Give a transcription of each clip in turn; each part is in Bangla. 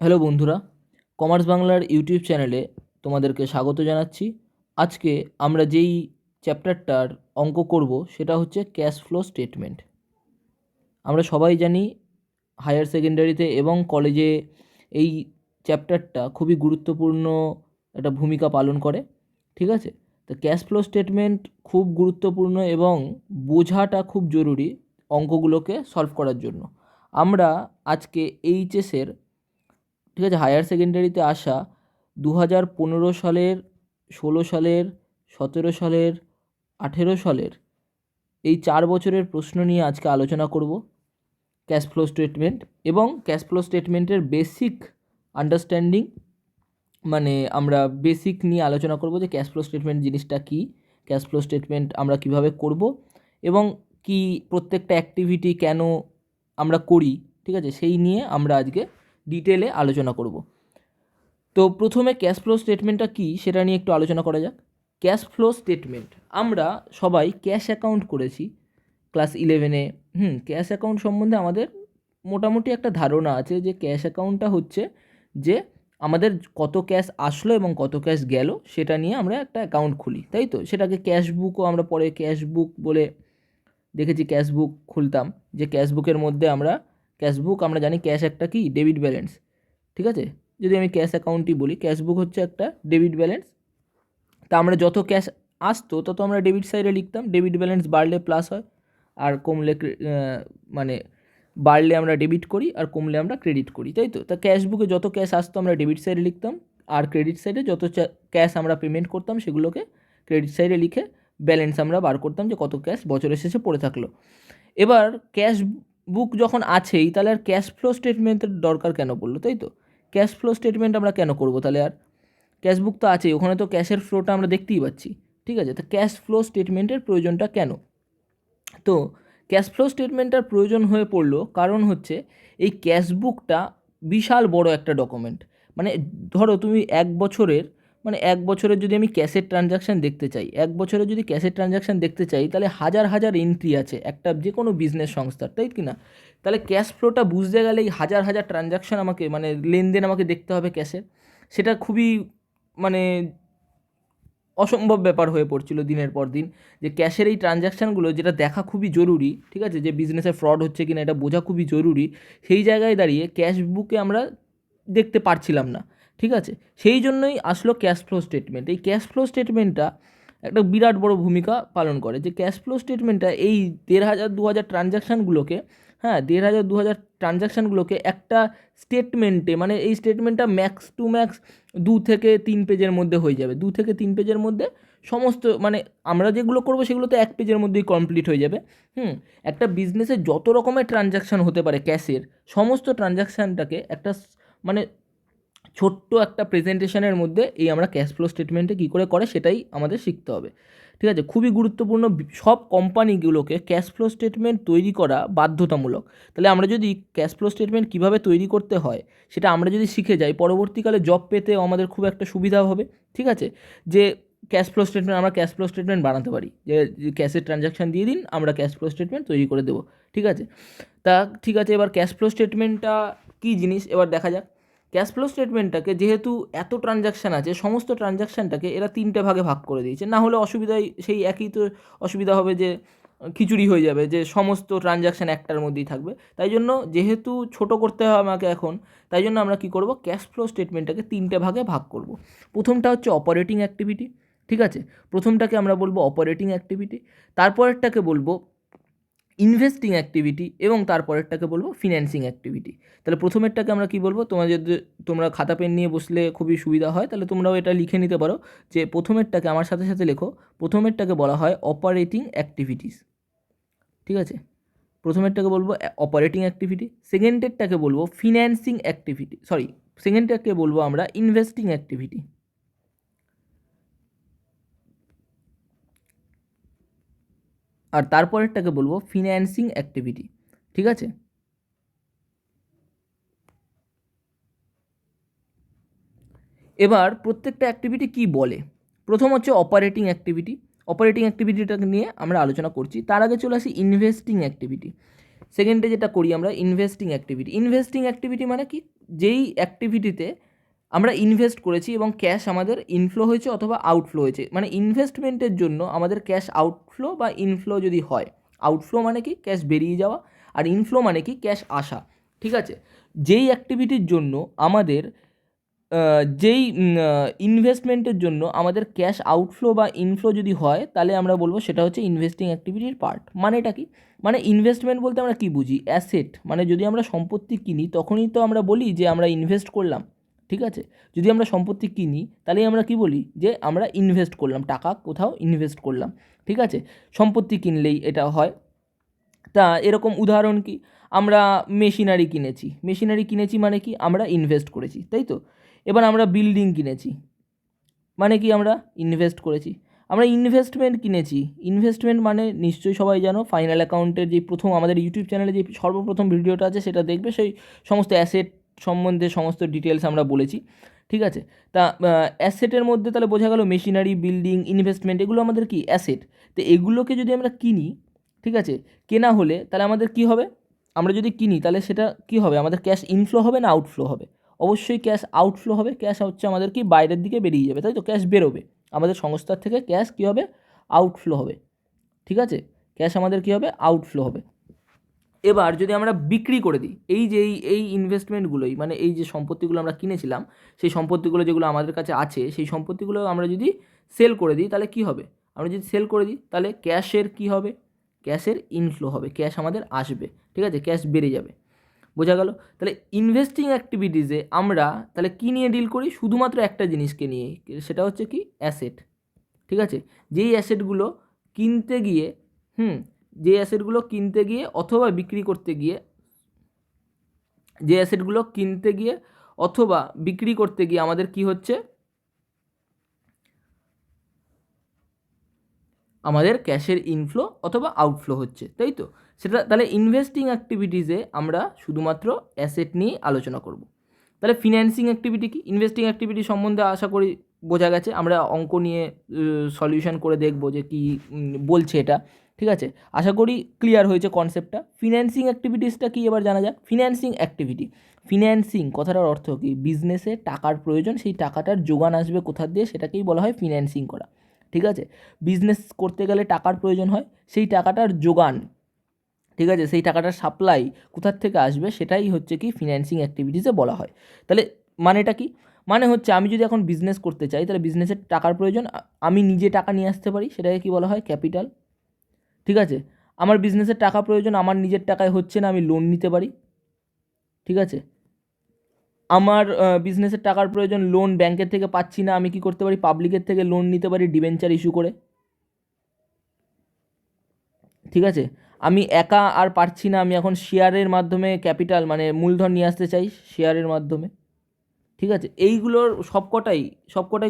হ্যালো বন্ধুরা, কমার্স বাংলার ইউটিউব চ্যানেলে তোমাদেরকে স্বাগত জানাচ্ছি। আজকে আমরা যেই চ্যাপ্টারটার অঙ্ক করব সেটা হচ্ছে ক্যাশ ফ্লো স্টেটমেন্ট। আমরা সবাই জানি হায়ার সেকেন্ডারিতে এবং কলেজে এই চ্যাপ্টারটা খুবই গুরুত্বপূর্ণ একটা ভূমিকা পালন করে। ঠিক আছে, তো ক্যাশ ফ্লো স্টেটমেন্ট খুব গুরুত্বপূর্ণ এবং বোঝাটা খুব জরুরি অঙ্কগুলোকে সলভ করার জন্য। আমরা আজকে এইচএসের, ঠিক আছে, হায়ার সেকেন্ডারিতে আসা 2015 সালের, 16 সালের, 17 সালের, 18 সালের এই 4 বছরের প্রশ্ন নিয়ে আজকে আলোচনা করব। ক্যাশ ফ্লো স্টেটমেন্ট এবং ক্যাশ ফ্লো স্টেটমেন্টের বেসিক আন্ডারস্ট্যান্ডিং, মানে আমরা বেসিক নিয়ে আলোচনা করব যে ক্যাশ ফ্লো স্টেটমেন্ট জিনিসটা কী, ক্যাশ ফ্লো স্টেটমেন্ট আমরা কিভাবে করব এবং কি প্রত্যেকটা অ্যাক্টিভিটি কেন আমরা করি, ঠিক আছে, সেই নিয়ে আমরা আজকে ডিটেলে আলোচনা করব। তো প্রথমে ক্যাশ ফ্লো স্টেটমেন্টটা কী সেটা নিয়ে একটু আলোচনা করা যাক। ক্যাশ ফ্লো স্টেটমেন্ট, আমরা সবাই ক্যাশ অ্যাকাউন্ট করেছি ক্লাস 11-এ। ক্যাশ অ্যাকাউন্ট সম্বন্ধে আমাদের মোটামুটি একটা ধারণা আছে যে ক্যাশ অ্যাকাউন্টটা হচ্ছে যে আমাদের কত ক্যাশ আসলো এবং কত ক্যাশ গেল সেটা নিয়ে আমরা একটা অ্যাকাউন্ট খুলি, তাই তো। সেটাকে ক্যাশ বুকও আমরা পরে ক্যাশ বুক বলে দেখেছি, ক্যাশ বুক খুলতাম, যে ক্যাশ বুকের মধ্যে আমরা ক্যাশ বুক, আমরা জানি ক্যাশ একটা কি ডেবিট ব্যালেন্স, ঠিক আছে। যদি আমি ক্যাশ অ্যাকাউন্টই বলি, ক্যাশ বুক হচ্ছে একটা ডেবিট ব্যালেন্স। তা আমরা যত ক্যাশ আসতো তত আমরা ডেবিট সাইডে লিখতাম, ডেবিট ব্যালেন্স বাড়লে প্লাস হয় আর কমলে মানে বাড়লে আমরা ডেবিট করি আর কমলে আমরা ক্রেডিট করি, তাই তো। তা ক্যাশ বুকে যত ক্যাশ আসতো আমরা ডেবিট সাইডে লিখতাম আর ক্রেডিট সাইডে যত ক্যাশ আমরা পেমেন্ট করতাম সেগুলোকে ক্রেডিট সাইডে লিখে ব্যালেন্স আমরা বার করতাম যে কত ক্যাশ বছরের শেষে পড়ে থাকলো। এবার ক্যাশ বুক যখন আছেই, তাহলে আর ক্যাশ ফ্লো স্টেটমেন্টের দরকার কেন পড়লো, তাই তো। ক্যাশ ফ্লো স্টেটমেন্ট আমরা কেন করবো তাহলে? আর ক্যাশ বুক তো আছেই, ওখানে তো ক্যাশের ফ্লোটা আমরা দেখতেই পাচ্ছি, ঠিক আছে। তো ক্যাশ ফ্লো স্টেটমেন্টের প্রয়োজনটা কেন? তো ক্যাশ ফ্লো স্টেটমেন্টটার প্রয়োজন হয়ে পড়লো কারণ হচ্ছে এই ক্যাশ বুকটা বিশাল বড় একটা ডকুমেন্ট। মানে ধরো তুমি এক বছরের যদি আমি ক্যাশের ট্রানজ্যাকশান দেখতে চাই, এক বছরে যদি ক্যাশের ট্রানজ্যাকশান দেখতে চাই, তাহলে হাজার হাজার এন্ট্রি আছে একটা যে কোনো বিজনেস সংস্থার, তাই কি না? তাহলে ক্যাশ ফ্লোটা বুঝতে গেলে এই হাজার হাজার ট্রানজ্যাকশান আমাকে, মানে লেনদেন আমাকে দেখতে হবে ক্যাশের। সেটা খুবই, মানে অসম্ভব ব্যাপার হয়ে পড়ছিল দিনের পর দিন, যে ক্যাশের এই ট্রানজ্যাকশানগুলো যেটা দেখা খুবই জরুরি, ঠিক আছে, যে বিজনেসে ফ্রড হচ্ছে কিনা এটা বোঝা খুবই জরুরি, সেই জায়গায় দাঁড়িয়ে ক্যাশ বুকে আমরা দেখতে পারছিলাম না, ঠিক আছে। সেই জন্যই আসলো ক্যাশ ফ্লো স্টেটমেন্ট। এই ক্যাশ ফ্লো স্টেটমেন্টটা একটা বিরাট বড় ভূমিকা পালন করে, যে ক্যাশ ফ্লো স্টেটমেন্টটা এই 1500-2000 ট্রানজ্যাকশানগুলোকে, হ্যাঁ 1500-2000 ট্রানজ্যাকশানগুলোকে একটা স্টেটমেন্টে, মানে এই স্টেটমেন্টটা ম্যাক্স টু ম্যাক্স 2 থেকে 3 পেজের মধ্যে হয়ে যাবে, 2 থেকে 3 পেজের মধ্যে সমস্ত, মানে আমরা যেগুলো করবো সেগুলো তো 1 পেজের মধ্যেই কমপ্লিট হয়ে যাবে। একটা বিজনেসে যত রকমের ট্রানজ্যাকশান হতে পারে ক্যাশের, সমস্ত ট্রানজ্যাকশানটাকে একটা মানে ছোট্ট একটা প্রেজেন্টেশনের মধ্যে এই আমরা ক্যাশ ফ্লো স্টেটমেন্টে কী করে সেটাই আমাদের শিখতে হবে, ঠিক আছে। খুবই গুরুত্বপূর্ণ, সব কোম্পানিগুলোকে ক্যাশ ফ্লো স্টেটমেন্ট তৈরি করা বাধ্যতামূলক। তাহলে আমরা যদি ক্যাশ ফ্লো স্টেটমেন্ট কীভাবে তৈরি করতে হয় সেটা আমরা যদি শিখে যাই, পরবর্তীকালে জব পেতেও আমাদের খুব একটা সুবিধা হবে, ঠিক আছে। যে আমরা ক্যাশ ফ্লো স্টেটমেন্ট বানাতে পারি, যে ক্যাশের ট্রানজ্যাকশান দিয়ে দিন, আমরা ক্যাশ ফ্লো স্টেটমেন্ট তৈরি করে দেবো, ঠিক আছে। তা ঠিক আছে, এবার ক্যাশ ফ্লো স্টেটমেন্টটা কী জিনিস এবার দেখা যাক। ক্যাশ ফ্লো স্টেটমেন্টটাকে, যেহেতু এত ট্রানজ্যাকশান আছে, সমস্ত ট্রানজ্যাকশানটাকে এরা 3টে ভাগে ভাগ করে দিয়েছে। না হলে অসুবিধাই সেই একই, তো অসুবিধা হবে যে খিচুড়ি হয়ে যাবে, যে সমস্ত ট্রানজ্যাকশান একটার মধ্যেই থাকবে। তাই জন্য যেহেতু ছোট করতে হয় আমাকে এখন, তাই জন্য আমরা কী করব, ক্যাশ ফ্লো স্টেটমেন্টটাকে 3টে ভাগে ভাগ করব। প্রথমটা হচ্ছে অপারেটিং অ্যাক্টিভিটি, ঠিক আছে, প্রথমটাকে আমরা বলবো অপারেটিং অ্যাক্টিভিটি। তারপরেরটাকে বলবো ইনভেস্টিং অ্যাক্টিভিটি এবং তারপরেরটাকে বলবো ফিন্যান্সিং অ্যাক্টিভিটি। তাহলে প্রথমেরটাকে আমরা কী বলবো, তোমরা খাতা পেন নিয়ে বসলে খুবই সুবিধা হয়, তাহলে তোমরাও এটা লিখে নিতে পারো যে প্রথমেরটাকে আমার সাথে সাথে লেখো। প্রথমেরটাকে বলা হয় অপারেটিং অ্যাক্টিভিটিস, ঠিক আছে। প্রথমেরটাকে বলবো অপারেটিং অ্যাক্টিভিটি, সেকেন্ডেরটাকে বলবো ফিন্যান্সিং অ্যাক্টিভিটি, সেকেন্ডটাকে বলবো আমরা ইনভেস্টিং অ্যাক্টিভিটি, আর তারপরেরটাকে বলবো ফিন্যান্সিং অ্যাক্টিভিটি, ঠিক আছে। এবার প্রত্যেকটা অ্যাক্টিভিটি কী বলে। প্রথম হচ্ছে অপারেটিং অ্যাক্টিভিটি, অপারেটিং অ্যাক্টিভিটিটাকে নিয়ে আমরা আলোচনা করছি। তার আগে চলে আসি ইনভেস্টিং অ্যাক্টিভিটি। সেকেন্ডে যেটা করি আমরা ইনভেস্টিং অ্যাক্টিভিটি। ইনভেস্টিং অ্যাক্টিভিটি মানে কি, যেই অ্যাক্টিভিটিতে আমরা ইনভেস্ট করেছি এবং ক্যাশ আমাদের ইনফ্লো হয়েছে অথবা আউটফ্লো হয়েছে, মানে ইনভেস্টমেন্টের জন্য আমাদের ক্যাশ আউটফ্লো বা ইনফ্লো যদি হয়, আউটফ্লো মানে কি ক্যাশ বেরিয়ে যাওয়া, আর ইনফ্লো মানে কি ক্যাশ আসা। ঠিক আছে, যেই অ্যাক্টিভিটির জন্য আমাদের যেই ইনভেস্টমেন্টের জন্য আমাদের ক্যাশ আউটফ্লো বা ইনফ্লো যদি হয়, তাহলে আমরা বলবো সেটা হচ্ছে ইনভেস্টিং অ্যাক্টিভিটির পার্ট। মানেটা কি, মানে ইনভেস্টমেন্ট বলতে আমরা কি বুঝি, অ্যাসেট, মানে যদি আমরা সম্পত্তি কিনি তখনই তো আমরা বলি যে আমরা ইনভেস্ট করলাম। ঠিক আছে, যদি আমরা সম্পত্তি কিনি তাহলেই আমরা কি বলি, যে আমরা ইনভেস্ট করলাম, টাকা কোথাও ইনভেস্ট করলাম। ঠিক আছে, সম্পত্তি কিনলেই এটা হয়। তা এরকম উদাহরণ কি, আমরা মেশিনারি কিনেছি, মেশিনারি কিনেছি মানে কি আমরা ইনভেস্ট করেছি, তাই তো। এবার আমরা বিল্ডিং কিনেছি, মানে কি আমরা ইনভেস্ট করেছি। আমরা ইনভেস্টমেন্ট কিনেছি, ইনভেস্টমেন্ট মানে নিশ্চয়ই সবাই জানো, ফাইনাল অ্যাকাউন্টের যে প্রথম আমাদের ইউটিউব চ্যানেলে যে সর্বপ্রথম ভিডিওটা আছে সেটা দেখবে, সেই সমস্ত অ্যাসেট সম্বন্ধে সমস্ত ডিটেলস আমরা বলেছি। ঠিক আছে, তা অ্যাসেটের মধ্যে তাহলে বোঝা গেল মেশিনারি, বিল্ডিং, ইনভেস্টমেন্ট, এগুলো আমাদের কি অ্যাসেট। তো এগুলোকে যদি আমরা কিনি, ঠিক আছে, কেনা হলে তাহলে আমাদের কি হবে, আমরা যদি কিনি তাহলে সেটা কি হবে, আমাদের ক্যাশ ইনফ্লো হবে না আউটফ্লো হবে? অবশ্যই ক্যাশ আউটফ্লো হবে। ক্যাশ হচ্ছে আমাদের কি বাইরের দিকে বেরিয়ে যাবে, তাই তো, ক্যাশ বেরোবে আমাদের সংস্থার থেকে, ক্যাশ কী হবে, আউটফ্লো হবে। ঠিক আছে, ক্যাশ আমাদের কী হবে, আউটফ্লো হবে। এবার যদি আমরা বিক্রি করে দিই, এই যে এই ইনভেস্টমেন্টগুলোই, মানে এই যে সম্পত্তিগুলো আমরা কিনেছিলাম, সেই সম্পত্তিগুলো যেগুলো আমাদের কাছে আছে, সেই সম্পত্তিগুলো আমরা যদি সেল করে দিই তাহলে কি হবে, আমরা যদি সেল করে দিই তাহলে ক্যাশের কি হবে, ক্যাশের ইনফ্লো হবে, ক্যাশ আমাদের আসবে। ঠিক আছে, ক্যাশ বেড়ে যাবে। বোঝা গেল? তাহলে ইনভেস্টিং অ্যাক্টিভিটিসে আমরা তাহলে কী নিয়ে ডিল করি, শুধুমাত্র একটা জিনিসকে নিয়ে, সেটা হচ্ছে কি অ্যাসেট। ঠিক আছে, যেই অ্যাসেটগুলো কিনতে গিয়ে যে অ্যাসেটগুলো কিনতে গিয়ে অথবা বিক্রি করতে গিয়ে, যে অ্যাসেটগুলো কিনতে গিয়ে অথবা বিক্রি করতে গিয়ে আমাদের কি হচ্ছে, আমাদের ক্যাশের ইনফ্লো অথবা আউটফ্লো হচ্ছে, তাই তো। সেটা তাহলে ইনভেস্টিং অ্যাক্টিভিটিসে আমরা শুধুমাত্র অ্যাসেট নিয়ে আলোচনা করব। তাহলে ফিন্যান্সিং অ্যাক্টিভিটি কি, ইনভেস্টিং অ্যাক্টিভিটি সম্বন্ধে আশা করি বোঝা গেছে। আমরা অঙ্ক নিয়ে সলিউশন করে দেখব যে কি বলছে এটা। ঠিক আছে, আশা করি ক্লিয়ার হয়েছে কনসেপ্টটা। ফিন্যান্সিং অ্যাক্টিভিটিসটা কি এবার জানা যাক। ফিন্যান্সিং অ্যাক্টিভিটি, ফিন্যান্সিং কথাটার অর্থ কি, বিজনেসে টাকার প্রয়োজন, সেই টাকাটার যোগান আসবে কোথা দিয়ে, সেটাকেই বলা হয় ফিন্যান্সিং করা। ঠিক আছে, বিজনেস করতে গেলে টাকার প্রয়োজন হয়, সেই টাকাটার যোগান, ঠিক আছে, সেই টাকাটার সাপ্লাই কোথার থেকে আসবে, সেটাই হচ্ছে কি ফিন্যান্সিং অ্যাক্টিভিটিসে বলা হয়। তাহলে মানেটা কি, মানে হচ্ছে আমি যদি এখন বিজনেস করতে চাই তাহলে বিজনেসের টাকার প্রয়োজন, আমি নিজে টাকা নিয়ে আসতে পারি, সেটাকে কি বলা হয়, ক্যাপিটাল। ঠিক আছে, আমার বিজনেসের টাকা প্রয়োজন, আমার নিজের টাকায় হচ্ছে না, আমি লোন নিতে পারি। ঠিক আছে, আমার বিজনেসের টাকার প্রয়োজন, লোন ব্যাংকের থেকে পাচ্ছি না, আমি কি করতে পারি, পাবলিকের থেকে লোন নিতে পারি ডিবেঞ্চার ইস্যু করে। ঠিক আছে, আমি একা আর পারছি না, আমি এখন শেয়ারের মাধ্যমে ক্যাপিটাল মানে মূলধন নিয়ে আসতে চাই শেয়ারের মাধ্যমে। ঠিক আছে, এইগুলোর সবকটাই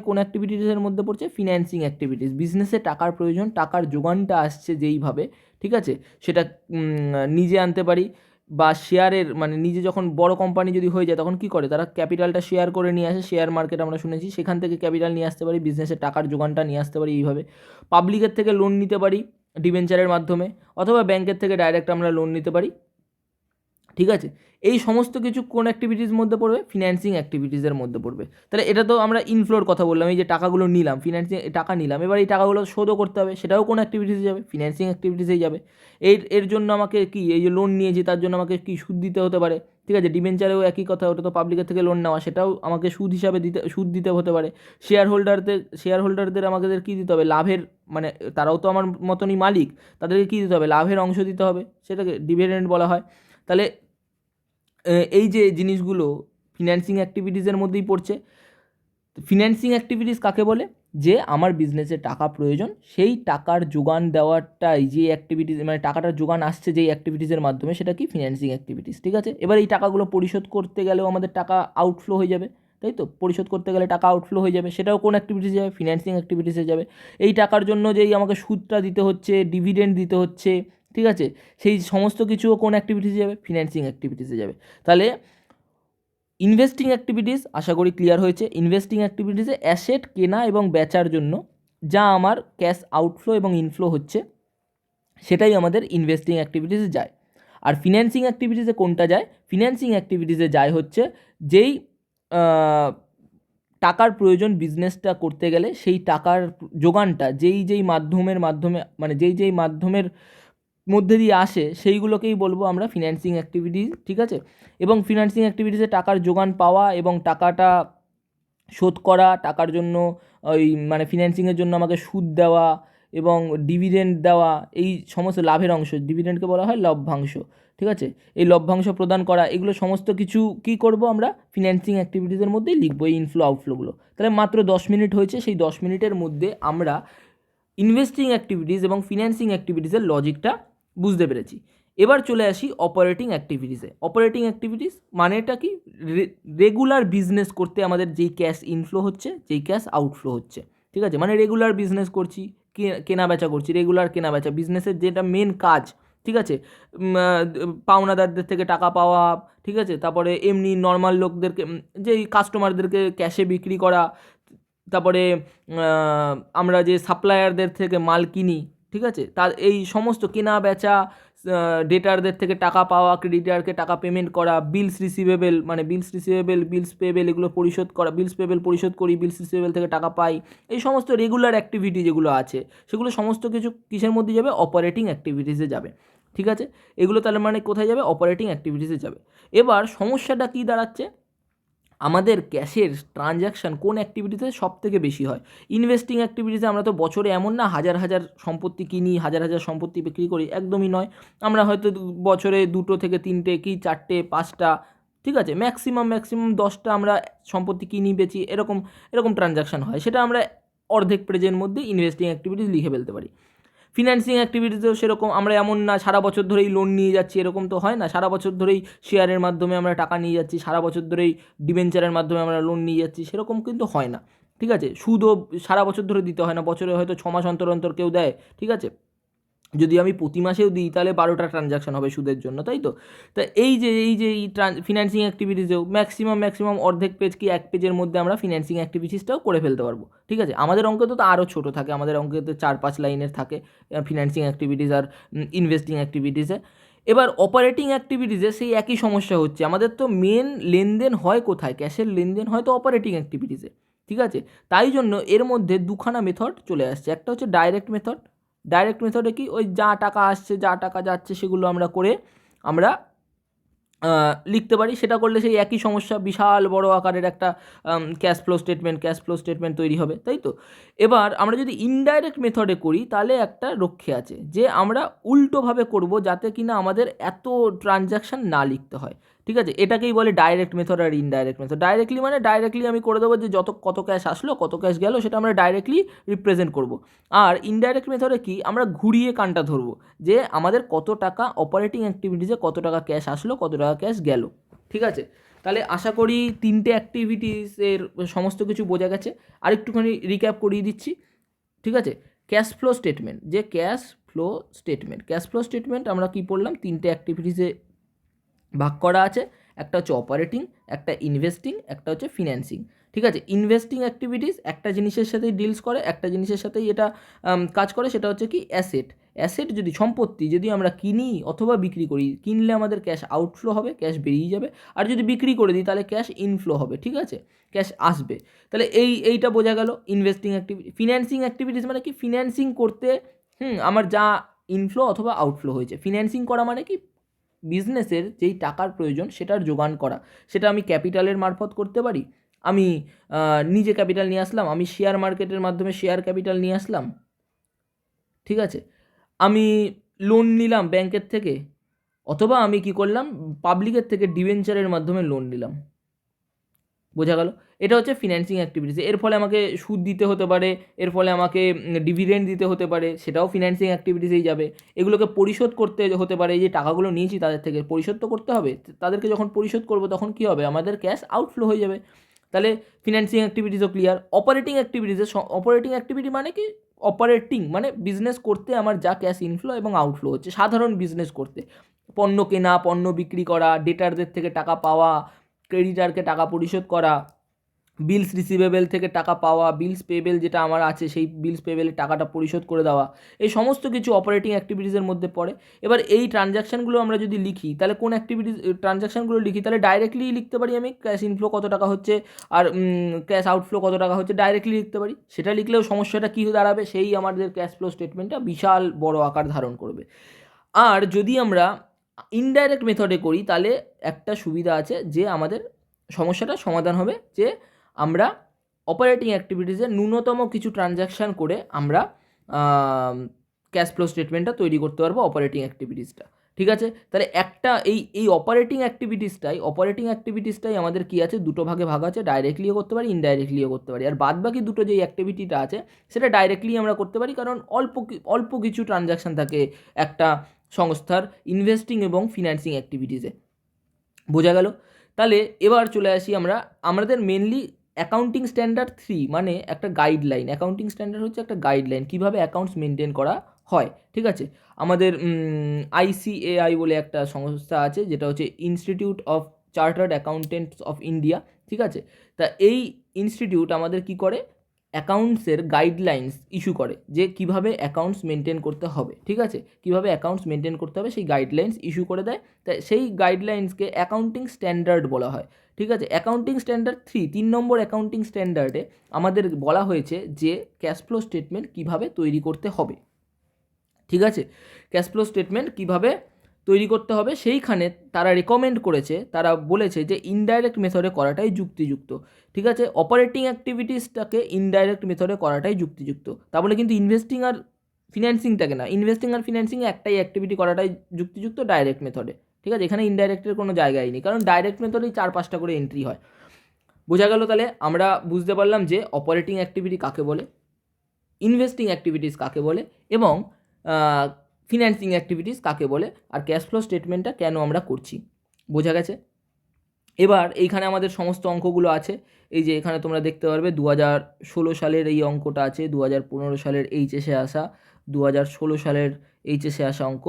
কোন অ্যাক্টিভিটিসের মধ্যে পড়ছে, ফিন্যান্সিং অ্যাক্টিভিটিস। বিজনেসে টাকার প্রয়োজন, টাকার যোগানটা আসছে যেইভাবে, ঠিক আছে, সেটা নিজে আনতে পারি, বা শেয়ারের মানে নিজে যখন বড় কোম্পানি যদি হয়ে যায় তখন কি করে, তারা ক্যাপিটালটা শেয়ার করে নিয়ে আসে, শেয়ার মার্কেট আমরা শুনেছি, সেখান থেকে ক্যাপিটাল নিয়ে আসতে পারি, বিজনেসের টাকার যোগানটা নিয়ে আসতে পারি এইভাবে। পাবলিকের থেকে লোন নিতে পারি ডিবেঞ্চারের মাধ্যমে, অথবা ব্যাংকের থেকে ডাইরেক্ট আমরা লোন নিতে পারি। ঠিক আছে, এই সমস্ত কিছু কোন অ্যাক্টিভিটির মধ্যে পড়বে, ফিন্যান্সিং অ্যাক্টিভিটিসের মধ্যে পড়বে। তাহলে এটা তো আমরা ইনফ্লোর কথা বললাম, এই যে টাকাগুলো নিলাম, ফিন্যান্সিং টাকা নিলাম, এবার এই টাকাগুলো শোধও করতে হবে, সেটাও কোন অ্যাক্টিভিটিসে যাবে, ফিন্যান্সিং অ্যাক্টিভিটিসেই যাবে। এর জন্য আমাকে কি, এই যে লোন নিয়েছি তার জন্য আমাকে কি সুদ দিতে হতে পারে। ঠিক আছে, ডিবেঞ্চারেও একই কথা, ওটা তো পাবলিকের থেকে লোন নেওয়া, সেটাও আমাকে সুদ দিতে হতে পারে। শেয়ার হোল্ডারদের আমাদের কী দিতে হবে, লাভের, মানে তারাও তো আমার মতনই মালিক, তাদেরকে কী দিতে হবে, লাভের অংশ দিতে হবে, সেটাকে ডিভিডেন্ড বলা হয়। তাহলে এই যে জিনিসগুলো ফিন্যান্সিং অ্যাক্টিভিটিসের মধ্যেই পড়ছে। ফিন্যান্সিং অ্যাক্টিভিটিস কাকে বলে, যে আমার বিজনেসে টাকা প্রয়োজন, সেই টাকার যোগান দেওয়াটাই যে অ্যাক্টিভিটিস, মানে টাকাটার যোগান আসছে যেই অ্যাক্টিভিটিসের মাধ্যমে, সেটা কি ফিন্যান্সিং অ্যাক্টিভিটিস। ঠিক আছে, এবার এই টাকাগুলো পরিশোধ করতে গেলেও আমাদের টাকা আউটফ্লো হয়ে যাবে, তাই তো, পরিশোধ করতে গেলে টাকা আউটফ্লো হয়ে যাবে, সেটাও কোন অ্যাক্টিভিটিসে যাবে, ফিন্যান্সিং অ্যাক্টিভিটিসে যাবে। এই টাকার জন্য যেই আমাকে সুদটা দিতে হচ্ছে, ডিভিডেন্ড দিতে হচ্ছে, ঠিক আছে, সেই সমস্ত কিছুও কোন অ্যাক্টিভিটিসে যাবে, ফিন্যান্সিং অ্যাক্টিভিটিসে যাবে। তাহলে ইনভেস্টিং অ্যাক্টিভিটিস আশা করি ক্লিয়ার হয়েছে। ইনভেস্টিং অ্যাক্টিভিটিসে অ্যাসেট কেনা এবং বেচার জন্য যা আমার ক্যাশ আউটফ্লো এবং ইনফ্লো হচ্ছে, সেটাই আমাদের ইনভেস্টিং অ্যাক্টিভিটিসে যায়। আর ফিন্যান্সিং অ্যাক্টিভিটিসে কোনটা যায়? ফিন্যান্সিং অ্যাক্টিভিটিসে যায় হচ্ছে যেই টাকার প্রয়োজন বিজনেসটা করতে গেলে, সেই টাকার যোগানটা যেই মাধ্যমের মানে যেই মাধ্যমের মধ্যে দিয়ে আসে সেইগুলোকেই বলবো আমরা ফিন্যান্সিং অ্যাক্টিভিটিস, ঠিক আছে? এবং ফিন্যান্সিং অ্যাক্টিভিটিসে টাকার যোগান পাওয়া এবং টাকাটা শোধ করা, টাকার জন্য ওই মানে ফিন্যান্সিংয়ের জন্য আমাকে সুদ দেওয়া এবং ডিভিডেন্ড দেওয়া, এই সমস্ত লাভের অংশ, ডিভিডেন্ডকে বলা হয় লভ্যাংশ, ঠিক আছে? এই লভ্যাংশ প্রদান করা, এগুলো সমস্ত কিছু কী করব আমরা ফিন্যান্সিং অ্যাক্টিভিটিসের মধ্যেই লিখবো, এই ইনফ্লো আউটফ্লোগুলো। তাহলে মাত্র 10 মিনিট হয়েছে, সেই 10 মিনিটের মধ্যে আমরা ইনভেস্টিং অ্যাক্টিভিটিস এবং ফিন্যান্সিং অ্যাক্টিভিটিসের লজিকটা বুঝতে পেরেছি। এবার চলে আসি অপারেটিং অ্যাক্টিভিটিসে। অপারেটিং অ্যাক্টিভিটিস মানেটা কি? রেগুলার বিজনেস করতে আমাদের যেই ক্যাশ ইনফ্লো হচ্ছে, যেই ক্যাশ আউটফ্লো হচ্ছে, ঠিক আছে? মানে রেগুলার বিজনেস করছি, কেনা বেচা করছি, রেগুলার কেনা বেচা, বিজনেসের যেটা মেন কাজ, ঠিক আছে? পাওনাদারদের থেকে টাকা পাওয়া, ঠিক আছে? তারপরে এমনি নর্মাল লোকদেরকে, যেই কাস্টমারদেরকে ক্যাশে বিক্রি করা, তারপরে আমরা যে সাপ্লায়ারদের থেকে মাল কিনি, ঠিক আছে? তার এই সমস্ত কেনা বেচা, ডেটারদের থেকে টাকা পাওয়া, ক্রেডিটারকে টাকা পেমেন্ট করা, বিলস রিসিভেবল, বিলস পেবেল, এগুলো পরিশোধ করা, বিলস পেবেল পরিশোধ করি, বিলস রিসিভেবল থেকে টাকা পাই, এই সমস্ত রেগুলার অ্যাক্টিভিটি যেগুলো আছে সেগুলো সমস্ত কিছু কিসের মধ্যে যাবে? অপারেটিং অ্যাক্টিভিটিসে যাবে, ঠিক আছে? এগুলো তাহলে মানে কোথায় যাবে? অপারেটিং অ্যাক্টিভিটিসে যাবে। এবার সমস্যাটা কী দাঁড়াচ্ছে? আমাদের ক্যাশের ট্রানজ্যাকশান কোন অ্যাক্টিভিটিতে সব থেকে বেশি হয়? ইনভেস্টিং অ্যাক্টিভিটিসে আমরা তো বছরে এমন না হাজার হাজার সম্পত্তি কিনি, হাজার হাজার সম্পত্তি বিক্রি করি, একদমই নয়। আমরা হয়তো বছরে 2 থেকে 3টে কি 4টে 5টা, ঠিক আছে? ম্যাক্সিমাম 10টা আমরা সম্পত্তি কিনি বেচি, এরকম ট্রানজ্যাকশান হয়। সেটা আমরা অর্ধেক পেজের মধ্যে ইনভেস্টিং অ্যাক্টিভিটিস লিখে ফেলতে পারি। ফিন্যান্সিং অ্যাক্টিভিটিসেও সেরকম, আমরা এমন না সারা বছর ধরেই লোন নিয়ে যাচ্ছি, এরকম তো হয় না। সারা বছর ধরেই শেয়ারের মাধ্যমে আমরা টাকা নিয়ে যাচ্ছি, সারা বছর ধরেই ডিবেঞ্চারের মাধ্যমে আমরা লোন নিয়ে যাচ্ছি, সেরকম কিন্তু হয় না, ঠিক আছে? সুদও সারা বছর ধরে দিতে হয় না, বছরে হয়তো 6 মাস অন্তর অন্তর কেউ দেয়, ঠিক আছে? যদি আমি প্রতি মাসেও দিই তাহলে 12টা ট্রানজ্যাকশান হবে সুদের জন্য, তাই তো? তা এই ফিন্যান্সিং অ্যাক্টিভিটিসেও ম্যাক্সিমাম অর্ধেক পেজ কি 1 পেজের মধ্যে আমরা ফিন্যান্সিং অ্যাক্টিভিটিসটাও করে ফেলতে পারবো, ঠিক আছে? আমাদের অঙ্ক তো আরও ছোটো থাকে, আমাদের অঙ্কে তো 4-5 লাইনের থাকে ফিন্যান্সিং অ্যাক্টিভিটিস আর ইনভেস্টিং অ্যাক্টিভিটিসে। এবার অপারেটিং অ্যাক্টিভিটিসে সেই একই সমস্যা হচ্ছে, আমাদের তো মেন লেনদেন হয় কোথায়? ক্যাশের লেনদেন হয় তো অপারেটিং অ্যাক্টিভিটিসে, ঠিক আছে? তাই জন্য এর মধ্যে দুখানা মেথড চলে আসছে। একটা হচ্ছে ডাইরেক্ট মেথড। ডাইরেক্ট মেথডে কি? ওই যা টাকা আসছে, যা টাকা যাচ্ছে, সেগুলো আমরা করে আমরা লিখতে পারি। সেটা করলে সেই একই সমস্যা, বিশাল বড় আকারের একটা ক্যাশ ফ্লো স্টেটমেন্ট তৈরি হবে, তাই তো? এবার আমরা যদি ইনডাইরেক্ট মেথডে করি তাহলে একটা রক্ষে আছে, যে আমরা উল্টোভাবে করব যাতে কিনা আমাদের এত ট্রানজ্যাকশান না লিখতে হয়, ঠিক আছে? এটাকেই বলে ডাইরেক্ট মেথড আর ইনডাইরেক্ট মেথড। ডাইরেক্টলি মানে ডাইরেক্টলি আমি করে দেবো যে কত ক্যাশ আসলো, কত ক্যাশ গেল, সেটা আমরা ডাইরেক্টলি রিপ্রেজেন্ট করব। আর ইনডাইরেক্ট মেথডে কি? আমরা ঘুরিয়ে কানটা ধরবো, যে আমাদের কত টাকা অপারেটিং অ্যাক্টিভিটিসে, কত টাকা ক্যাশ আসলো, কত টাকা ক্যাশ গেল, ঠিক আছে? তাহলে আশা করি 3টে অ্যাক্টিভিটিসের সমস্ত কিছু বোঝা গেছে। আরেকটুখানি রিক্যাপ করিয়ে দিচ্ছি, ঠিক আছে? ক্যাশ ফ্লো স্টেটমেন্ট আমরা কি পড়লাম? 3টে অ্যাক্টিভিটিসে ভাগ করা আছে। একটা হচ্ছে অপারেটিং, একটা ইনভেস্টিং, একটা হচ্ছে ফিন্যান্সিং, ঠিক আছে? ইনভেস্টিং অ্যাক্টিভিটিস একটা জিনিসের সাথেই ডিলস করে, একটা জিনিসের সাথেই এটা কাজ করে, সেটা হচ্ছে কি? অ্যাসেট যদি সম্পত্তি যদি আমরা কিনি অথবা বিক্রি করি, কিনলে আমাদের ক্যাশ আউটফ্লো হবে, ক্যাশ বেরিয়ে যাবে। আর যদি বিক্রি করে দিই তাহলে ক্যাশ ইনফ্লো হবে, ঠিক আছে? ক্যাশ আসবে। তাহলে এইটা বোঝা গেল ইনভেস্টিং অ্যাক্টিভিটি। ফিন্যান্সিং অ্যাক্টিভিটিস মানে কি? ফিন্যান্সিং করতে আমার যা ইনফ্লো অথবা আউটফ্লো হয়েছে, ফিন্যান্সিং করা মানে কি? বিজনেসের যেই টাকার প্রয়োজন সেটার যোগান করা। সেটা আমি ক্যাপিটালের মারফত করতে পারি, আমি নিজে ক্যাপিটাল নিয়ে আসলাম, আমি শেয়ার মার্কেটের মাধ্যমে শেয়ার ক্যাপিটাল নিয়ে আসলাম, ঠিক আছে? আমি লোন নিলাম ব্যাংকের থেকে, অথবা আমি কি করলাম? পাবলিকের থেকে ডিবেঞ্চারের মাধ্যমে লোন নিলাম। বোঝা গেল? এটা হচ্ছে ফিন্যান্সিং অ্যাক্টিভিটিস। এর ফলে আমাকে সুদ দিতে হতে পারে, এর ফলে আমাকে ডিভিডেন্ড দিতে হতে পারে, সেটাও ফিন্যান্সিং অ্যাক্টিভিটিসেই যাবে। এগুলোকে পরিশোধ করতে হতে পারে, এই যে টাকাগুলো নিয়েছি তাদের থেকে পরিশোধ তো করতে হবে। তাদেরকে যখন পরিশোধ করবো তখন কী হবে? আমাদের ক্যাশ আউটফ্লো হয়ে যাবে। তাহলে ফিন্যান্সিং অ্যাক্টিভিটিসও ক্লিয়ার। অপারেটিং অ্যাক্টিভিটি মানে কি? অপারেটিং মানে বিজনেস করতে আমার যা ক্যাশ ইনফ্লো এবং আউটফ্লো হচ্ছে, সাধারণ বিজনেস করতে, পণ্য কেনা, পণ্য বিক্রি করা, ডেটারদের থেকে টাকা পাওয়া, ক্রেডিটারকে টাকা পরিশোধ করা, বিলস রিসিভেবল থেকে টাকা পাওয়া, বিলস পেবেল যেটা আমার আছে সেই বিলস পেবেলের টাকাটা পরিশোধ করে দেওয়া, এই সমস্ত কিছু অপারেটিং অ্যাক্টিভিটিসের মধ্যে পড়ে। এবার এই ট্রানজ্যাকশানগুলো আমরা যদি লিখি তাহলে কোন অ্যাক্টিভিটিস ট্রানজ্যাকশানগুলো লিখি তাহলে ডাইরেক্টলি লিখতে পারি আমি ক্যাশ ইনফ্লো কত টাকা হচ্ছে আর ক্যাশ আউটফ্লো কত টাকা হচ্ছে, ডাইরেক্টলি লিখতে পারি। সেটা লিখলেও সমস্যাটা কী দাঁড়াবে, সেই আমাদের ক্যাশ ফ্লো স্টেটমেন্টটা বিশাল বড় আকার ধারণ করবে। আর যদি আমরা ইনডাইরেক্ট মেথডে করি তাহলে একটা সুবিধা আছে যে আমাদের সমস্যাটা সমাধান হবে, যে আমরা অপারেটিং অ্যাক্টিভিটিসে ন্যূনতম কিছু ট্রানজ্যাকশান করে আমরা ক্যাশ ফ্লো স্টেটমেন্টটা তৈরি করতে পারবো অপারেটিং অ্যাক্টিভিটিসটা। ঠিক আছে, তাহলে একটা এই অপারেটিং অ্যাক্টিভিটিসটাই আমাদের কী আছে, দুটো ভাগে ভাগ আছে, ডাইরেক্টলিও করতে পারি, ইনডাইরেক্টলিও করতে পারি। আর বাদ বাকি দুটো যেই অ্যাক্টিভিটিটা আছে সেটা ডাইরেক্টলি আমরা করতে পারি, কারণ অল্প কিছু ট্রানজ্যাকশান থাকে একটা সংস্থার ইনভেস্টিং এবং ফিন্যান্সিং অ্যাক্টিভিটিসে। বোঝা গেল? তাহলে এবার চলে আসি আমাদের মেনলি অ্যাকাউন্টিং স্ট্যান্ডার্ড 3 মানে একটা গাইডলাইন। অ্যাকাউন্টিং স্ট্যান্ডার্ড হচ্ছে একটা গাইডলাইন কীভাবে অ্যাকাউন্টস মেনটেন করা হয়। ঠিক আছে, আমাদের ICAI বলে একটা সংস্থা আছে যেটা হচ্ছে institute of chartered accountants of India. ঠিক আছে, তা এই ইনস্টিটিউট আমাদের কি করে, অ্যাকাউন্টসের গাইডলাইন্স ইস্যু করে যে কিভাবে অ্যাকাউন্টস মেনটেন করতে হবে। ঠিক আছে, কিভাবে অ্যাকাউন্টস মেনটেন করতে হবে সেই গাইডলাইন্স ইস্যু করে দেয়। তাই সেই গাইডলাইন্সকে অ্যাকাউন্টিং স্ট্যান্ডার্ড বলা হয়। ঠিক আছে, অ্যাকাউন্টিং স্ট্যান্ডার্ড 3 নম্বর অ্যাকাউন্টিং স্ট্যান্ডার্ডে আমাদের বলা হয়েছে যে ক্যাশ ফ্লো স্টেটমেন্ট কীভাবে তৈরি করতে হবে। ঠিক আছে, ক্যাশ ফ্লো স্টেটমেন্ট কীভাবে তৈরি করতে হবে সেইখানে তারা রেকমেন্ড করেছে, তারা বলেছে যে ইনডাইরেক্ট মেথডে করাটাই যুক্তিযুক্ত। ঠিক আছে, অপারেটিং অ্যাক্টিভিটিসটাকে ইনডাইরেক্ট মেথডে করাটাই যুক্তিযুক্ত, তা বলে কিন্তু ইনভেস্টিং আর ফিন্যান্সিংটাকে না, ইনভেস্টিং আর ফিন্যান্সিংয়ে একটাই অ্যাক্টিভিটি করাটাই যুক্তিযুক্ত, ডাইরেক্ট মেথডে। ঠিক আছে, এখানে ইনডাইরেক্টের কোনো জায়গাই নেই, কারণ ডাইরেক্ট মেথডেই 4-5টা করে এন্ট্রি হয়। বোঝা গেল? তাহলে আমরা বুঝতে পারলাম যে অপারেটিং অ্যাক্টিভিটি কাকে বলে, ইনভেস্টিং অ্যাক্টিভিটিস কাকে বলে এবং ফিন্যান্সিং অ্যাক্টিভিটিস কাকে বলে, আর ক্যাশ ফ্লো স্টেটমেন্টটা কেন আমরা করছি। বোঝা গেছে? এবার এইখানে আমাদের সমস্ত অঙ্কগুলো আছে। এই যে এখানে তোমরা দেখতে পারবে 2016 সালের এই অঙ্কটা আছে, 2015 সালের এইচএসে আসা, 2016 সালের এইচএসে আসা অঙ্ক,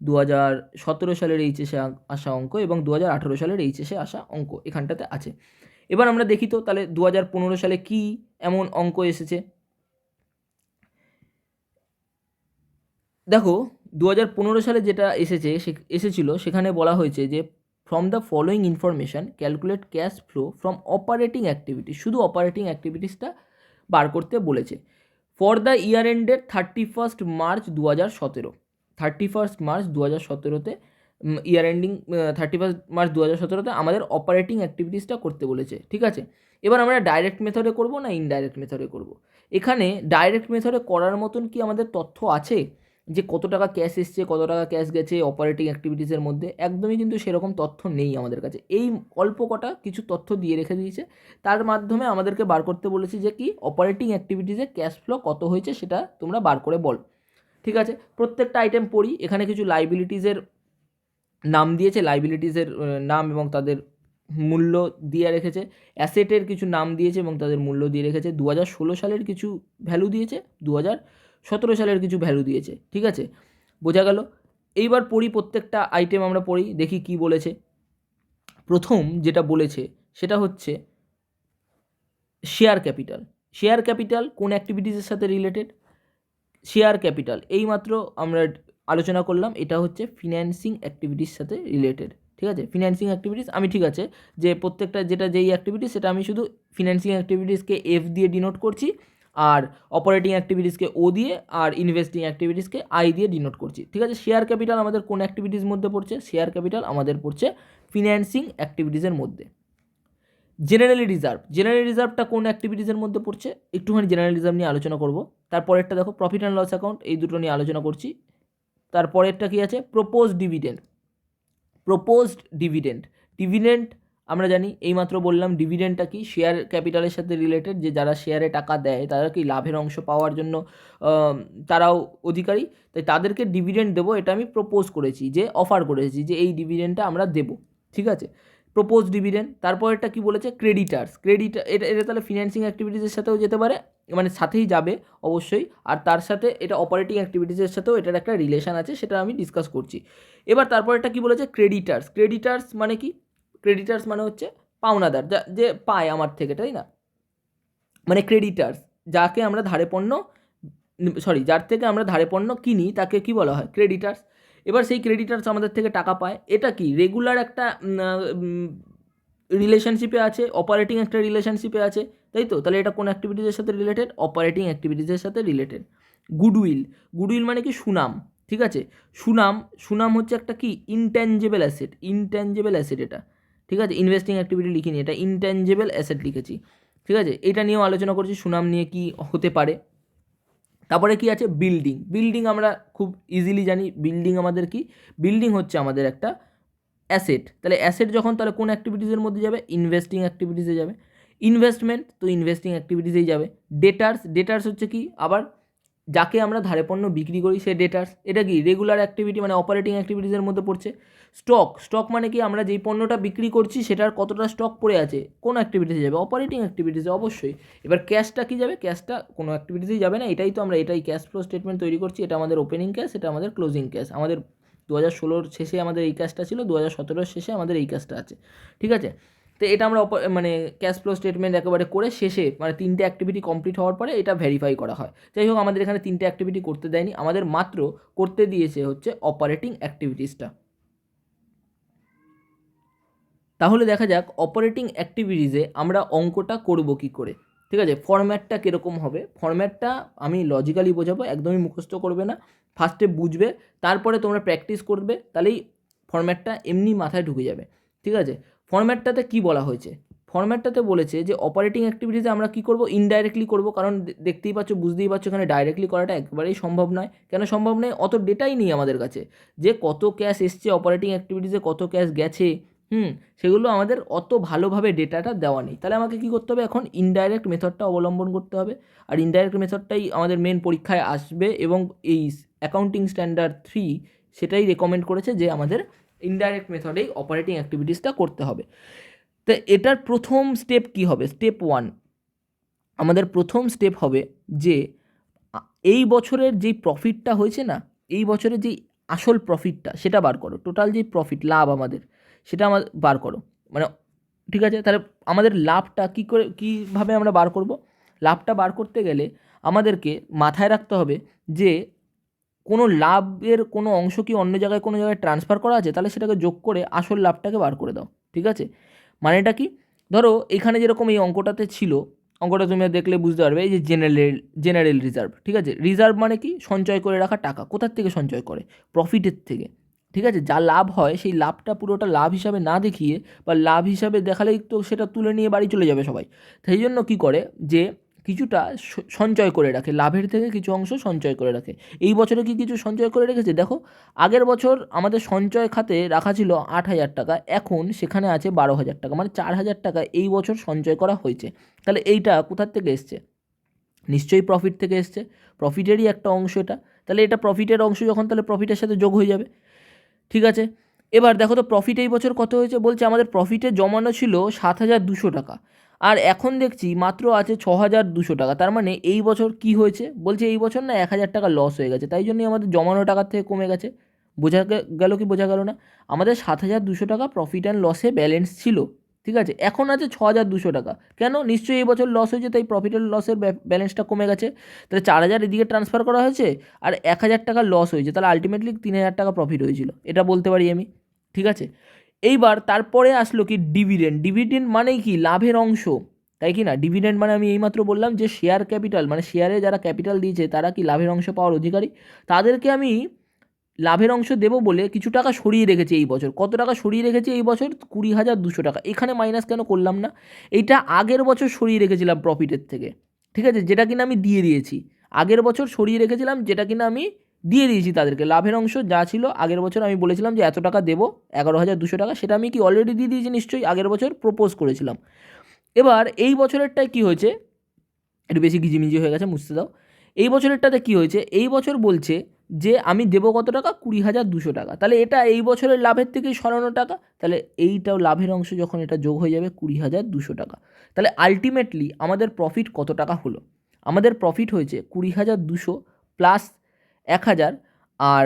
2017 সালের এইচএসে আসা অঙ্ক এবং 2018 সালের এইচএসে আসা অঙ্ক এখানটাতে আছে। এবার আমরা দেখি তো তাহলে 2015 সালে কি এমন অঙ্ক এসেছে। দেখো 2015 সালে যেটা এসেছিল সেখানে বলা হয়েছে যে from the following information calculate cash flow from operating activities, শুধু অপারেটিং অ্যাক্টিভিটিসটা বার করতে বলেছে for the year ended 31 March 2017। 31 March 2017তে ইয়ার এন্ডিং 31 মার্চ 2017তে আমাদের অপারেটিং অ্যাক্টিভিটিসটা করতে বলেছে। ঠিক আছে, এবার আমরা ডাইরেক্ট মেথডে করব না ইনডাইরেক্ট মেথডে করব। এখানে ডাইরেক্ট মেথডে করার মতন কি আমাদের তথ্য আছে যে কত টাকা ক্যাশ এসছে, কত টাকা ক্যাশ গেছে অপারেটিং অ্যাক্টিভিটিসের মধ্যে? একদমই কিন্তু সেরকম তথ্য নেই আমাদের কাছে। এই অল্প কটা কিছু তথ্য দিয়ে রেখে দিয়েছে, তার মাধ্যমে আমাদেরকে বার করতে বলেছি যে কি অপারেটিং অ্যাক্টিভিটিসে ক্যাশ ফ্লো কত হয়েছে সেটা তোমরা বার করে বল। ঠিক আছে, প্রত্যেকটা আইটেম পড়ি। এখানে কিছু লাইবিলিটিসের নাম দিয়েছে, লাইবিলিটিসের নাম এবং তাদের মূল্য দিয়ে রেখেছে। অ্যাসেটের কিছু নাম দিয়েছে এবং তাদের মূল্য দিয়ে রেখেছে। 2016 সালের কিছু ভ্যালু দিয়েছে, 2017 সালের কিছু ভ্যালু দিয়েছে। ঠিক আছে, বোঝা গেল? এইবার পড়ি, প্রত্যেকটা আইটেম আমরা পড়ি, দেখি কি বলেছে। প্রথম যেটা বলেছে সেটা হচ্ছে শেয়ার ক্যাপিটাল। শেয়ার ক্যাপিটাল কোন অ্যাক্টিভিটিসের সাথে রিলেটেড? শেয়ার ক্যাপিটাল এইমাত্র আমরা আলোচনা করলাম, এটা হচ্ছে ফিন্যান্সিং অ্যাক্টিভিটির সাথে রিলেটেড। ঠিক আছে, ফিন্যান্সিং অ্যাক্টিভিটিস আমি ঠিক আছে যে প্রত্যেকটা যেই অ্যাক্টিভিটিস সেটা আমি শুধু ফিন্যান্সিং অ্যাক্টিভিটিসকে এফ দিয়ে ডিনোট করছি, আর অপারেটিং অ্যাক্টিভিটিসকে ও দিয়ে, আর ইনভেস্টিং অ্যাক্টিভিটিসকে আই দিয়ে ডিনোট করছি। ঠিক আছে, শেয়ার ক্যাপিটাল আমাদের কোন অ্যাক্টিভিটিস মধ্যে পড়ছে? শেয়ার ক্যাপিটাল আমাদের পড়ছে ফিন্যান্সিং অ্যাক্টিভিটিসের মধ্যে। জেনারেলি রিজার্ভটা কোন অ্যাক্টিভিটিসের মধ্যে পড়ছে? একটুখানি জেনারেল রিজার্ভ নিয়ে আলোচনা করব। তারপরেরটা দেখো প্রফিট অ্যান্ড লস অ্যাকাউন্ট, এই দুটো নিয়ে আলোচনা করছি। তারপরেরটা কি আছে? প্রপোজড ডিভিডেন্ড আমরা জানি, এইমাত্র বললাম ডিভিডেন্ডটা কি, শেয়ার ক্যাপিটালের সাথে রিলেটেড, যে যারা শেয়ারে টাকা দেয় তারা কি লাভের অংশ পাওয়ার জন্য তারাও অধিকারী, তাই তাদেরকে ডিভিডেন্ড দেবো, এটা আমি প্রপোজ করেছি, যে অফার করেছি যে এই ডিভিডেন্ডটা আমরা দেবো। ঠিক আছে, প্রপোজ ডিভিডেন্ড। তারপরেরটা কি বলেছে? ক্রেডিটার এটা তাহলে ফিন্যান্সিং অ্যাক্টিভিটিসের সাথেও যেতে পারে, মানে সাথেই যাবে অবশ্যই, আর তার সাথে এটা অপারেটিং অ্যাক্টিভিটিসের সাথেও এটার একটা রিলেশন আছে, সেটা আমি ডিসকাস করছি। এবার তারপরেরটা কি বলেছে? ক্রেডিটার্স মানে কি? ক্রেডিটার্স মানে হচ্ছে পাওনাদার, যে পায় আমার থেকে, তাই না? মানে ক্রেডিটার্স, যাকে আমরা ধারে পণ্য যার থেকে আমরা ধারে পণ্য কিনি তাকে কি বলা হয়? ক্রেডিটার্স। এবার সেই ক্রেডিটার্স আমাদের থেকে টাকা পায়। এটা কি রেগুলার একটা রিলেশনশিপে আছে, অপারেটিং একটা রিলেশনশিপে আছে, তাই তো? তাহলে এটা কোন অ্যাক্টিভিটিসের সাথে রিলেটেড? অপারেটিং অ্যাক্টিভিটিসের সাথে রিলেটেড। গুডউইল, গুডউইল মানে কি? সুনাম, ঠিক আছে? সুনাম, সুনাম হচ্ছে একটা কি? ইনট্যাঞ্জেবল অ্যাসেট, ইনট্যাঞ্জেবল অ্যাসেট এটা, ঠিক আছে? ইনভেস্টিং অ্যাক্টিভিটি লিখিনি, এটা ইনট্যাঞ্জেবল অ্যাসেট লিখেছি, ঠিক আছে? এটা নিয়েও আলোচনা করছি, সুনাম নিয়ে কি হতে পারে। তারপরে কি আছে? বিল্ডিং। বিল্ডিং আমরা খুব ইজিলি জানি, বিল্ডিং আমাদের কি? বিল্ডিং হচ্ছে আমাদের একটা অ্যাসেট। তাহলে অ্যাসেট যখন, তাহলে কোন অ্যাক্টিভিটিসের মধ্যে যাবে? ইনভেস্টিং অ্যাক্টিভিটিসে যাবে। ইনভেস্টমেন্ট তো ইনভেস্টিং অ্যাক্টিভিটিসেই যাবে। ডেটার্স, ডেটার্স হচ্ছে কি? আবার যাকে আমরা ধারে পণ্য বিক্রি করি সে ডেটার্স। এটা কি? রেগুলার অ্যাক্টিভিটি মানে অপারেটিং অ্যাক্টিভিটিসের মধ্যে পড়ছে। স্টক, স্টক মানে কি? আমরা যেই পণ্যটা বিক্রি করছি সেটার কতটা স্টক পড়ে আছে, কোন অ্যাক্টিভিটিসে যাবে? অপারেটিং অ্যাক্টিভিটিসে অবশ্যই। এবার ক্যাশটা কি যাবে? ক্যাশটা কোনো অ্যাক্টিভিটিসেই যাবে না। এটাই তো আমরা, এটাই ক্যাশ ফ্লো স্টেটমেন্ট তৈরি করছি। এটা আমাদের ওপেনিং ক্যাশ, এটা আমাদের ক্লোজিং ক্যাশ। আমাদের 2016 শেষে আমাদের এই ক্যাশটা ছিল, 2017 শেষে আমাদের এই ক্যাশটা আছে, ঠিক আছে? তো এটা আমরা মানে ক্যাশ ফ্লো স্টেটমেন্ট একেবারে করে শেষে, মানে 3টে অ্যাক্টিভিটি কমপ্লিট হওয়ার পরে এটা ভেরিফাই করা হয়। যাই হোক, আমাদের এখানে 3টে অ্যাক্টিভিটি করতে দেয়নি, আমাদের মাত্র করতে দিয়েছে হচ্ছে অপারেটিং অ্যাক্টিভিটিসটা। তাহলে দেখা যাক অপারেটিং অ্যাক্টিভিটিসে আমরা অঙ্কটা করব কি করে, ঠিক আছে? ফরম্যাটটা কীরকম হবে? ফরম্যাটটা আমি লজিক্যালি বোঝাবো, একদমই মুখস্থ করবে না। ফার্স্টে বুঝবে, তারপরে তোমরা প্র্যাকটিস করবে, তাহলেই ফরম্যাটটা এমনি মাথায় ঢুকে যাবে, ঠিক আছে? ফরম্যাটটাতে কি বলা হয়েছে? ফরম্যাটটাতে বলেছে যে অপারেটিং অ্যাক্টিভিটিসে আমরা কী করব? ইনডাইরেক্টলি করব, কারণ দেখতেই পাচ্ছ, বুঝতেই পারছো, এখানে ডাইরেক্টলি করাটা একেবারেই সম্ভব নয়। কেন সম্ভব নয়? অত ডেটাই নেই আমাদের কাছে, যে কত ক্যাশ এসছে অপারেটিং অ্যাক্টিভিটিসে, কত ক্যাশ গেছে, সেগুলো আমাদের অত ভালোভাবে ডেটাটা দেওয়া নেই। তাহলে আমাকে কী করতে হবে? এখন ইনডাইরেক্ট মেথডটা অবলম্বন করতে হবে। আর ইনডাইরেক্ট মেথডটাই আমাদের মেন পরীক্ষায় আসবে, এবং এই অ্যাকাউন্টিং স্ট্যান্ডার্ড 3 সেটাই রেকমেন্ড করেছে যে আমাদের ইনডাইরেক্ট মেথডেই অপারেটিং অ্যাক্টিভিটিসটা করতে হবে। তো এটার প্রথম স্টেপ কি হবে? স্টেপ 1, আমাদের প্রথম স্টেপ হবে যে এই বছরের যেই প্রফিটটা হয়েছে না, এই বছরের যেই আসল প্রফিটটা সেটা বার করো। টোটাল যেই প্রফিট, লাভ আমাদের, সেটা আমাদের বার করো। মানে ঠিক আছে, তাহলে আমাদের লাভটা কী করে, কীভাবে আমরা বার করব? লাভটা বার করতে গেলে আমাদেরকে মাথায় রাখতে হবে যে কোনো লাভের কোনো অংশ কি অন্য জায়গায় কোনো জায়গায় ট্রান্সফার করা আছে, তাহলে সেটাকে যোগ করে আসল লাভটাকে বার করে দাও, ঠিক আছে? মানেটা কি? ধরো এখানে যেরকম এই অঙ্কটাতে ছিল, অঙ্কটা তুমি দেখলে বুঝতে পারবে, এই যে জেনারেল রিজার্ভ, ঠিক আছে? রিজার্ভ মানে কি? সঞ্চয় করে রাখা টাকা। কোথার থেকে সঞ্চয় করে? প্রফিটের থেকে, ঠিক আছে? যা লাভ হয় সেই লাভটা পুরোটা লাভ হিসাবে না দেখিয়ে, বা লাভ হিসাবে দেখালেই তো সেটা তুলে নিয়ে বাড়ি চলে যাবে সবাই। সেই জন্য কী করে, যে কিছুটা সঞ্চয় করে রাখে, লাভের থেকে কিছু অংশ সঞ্চয় করে রাখে। এই বছরে কি কিছু সঞ্চয় করে রেখেছে? দেখো, আগের বছর আমাদের সঞ্চয় খাতে রাখা ছিল 8,000 টাকা, এখন সেখানে আছে 12,000 টাকা, মানে 4,000 টাকা এই বছর সঞ্চয় করা হয়েছে। তাহলে এইটা কোথার থেকে এসছে? নিশ্চয়ই প্রফিট থেকে এসছে, প্রফিটেরই একটা অংশ এটা। তাহলে এটা প্রফিটের অংশ যখন, তাহলে প্রফিটের সাথে যোগ হয়ে যাবে, ঠিক আছে? এবার দেখো তো প্রফিট এই বছর কত হয়েছে? বলছে আমাদের প্রফিটে জমানো ছিল 7,200 টাকা, আর এখন দেখছি মাত্র আছে 6,200 টাকা। তার মানে এই বছর কি হয়েছে? বলছে এই বছর না 1,000 টাকা লস হয়ে গেছে, তাই জন্যই আমাদের জমানো টাকার থেকে কমে গেছে। বোঝা গেল কি বোঝা গেল না? আমাদের 7,200 টাকা প্রফিট অ্যান্ড লসে ব্যালেন্স ছিল, ঠিক আছে? এখন আছে 6,200 টাকা। কেন? নিশ্চয়ই এই বছর লস হয়েছে, তাই প্রফিট অ্যান্ড লসের ব্যালেন্সটা কমে গেছে। তাহলে 4,000 এদিকে ট্রান্সফার করা হয়েছে, আর 1,000 টাকা লস হয়েছে, তাহলে আলটিমেটলি 3,000 টাকা প্রফিট হয়েছিল, এটা বলতে পারি আমি, ঠিক আছে? এইবার তারপরে আসলো কি? ডিভিডেন্ড। ডিভিডেন্ড মানেই কি? লাভের অংশ, তাই কি না? ডিভিডেন্ড মানে আমি এইমাত্র বললাম যে শেয়ার ক্যাপিটাল, মানে শেয়ারে যারা ক্যাপিটাল দিয়েছে তারা কি লাভের অংশ পাওয়ার অধিকারী, তাদেরকে আমি লাভের অংশ দেবো বলে কিছু টাকা সরিয়ে রেখেছি এই বছর। কত টাকা সরিয়ে রেখেছি এই বছর? 20,200 টাকা। এখানে মাইনাস কেন করলাম না? এইটা আগের বছর সরিয়ে রেখেছিলাম প্রফিটের থেকে, ঠিক আছে? যেটা কিনা আমি দিয়ে দিয়েছি, আগের বছর সরিয়ে রেখেছিলাম, যেটা কিনা আমি দিয়ে দিয়েছি তাদেরকে। লাভের অংশ যা ছিল আগের বছর, আমি বলেছিলাম যে এত টাকা দেবো, 11,200 টাকা, সেটা আমি কি অলরেডি দিয়ে দিয়েছি? নিশ্চয়ই, আগের বছর প্রপোজ করেছিলাম। এবার এই বছরেরটায় কী হয়েছে? একটু বেশি গিজিমিজি হয়ে গেছে, মুছতে দাও। এই বছরেরটাতে কী হয়েছে? এই বছর বলছে যে আমি দেবো কত টাকা? 20,200 টাকা। তাহলে এটা এই বছরের লাভের থেকেই সরানো টাকা, তাহলে এইটাও লাভের অংশ, যখন এটা যোগ হয়ে যাবে 20,200 টাকা। তাহলে আলটিমেটলি আমাদের প্রফিট কত টাকা হলো? আমাদের প্রফিট হয়েছে 20,200 প্লাস 1,000, আর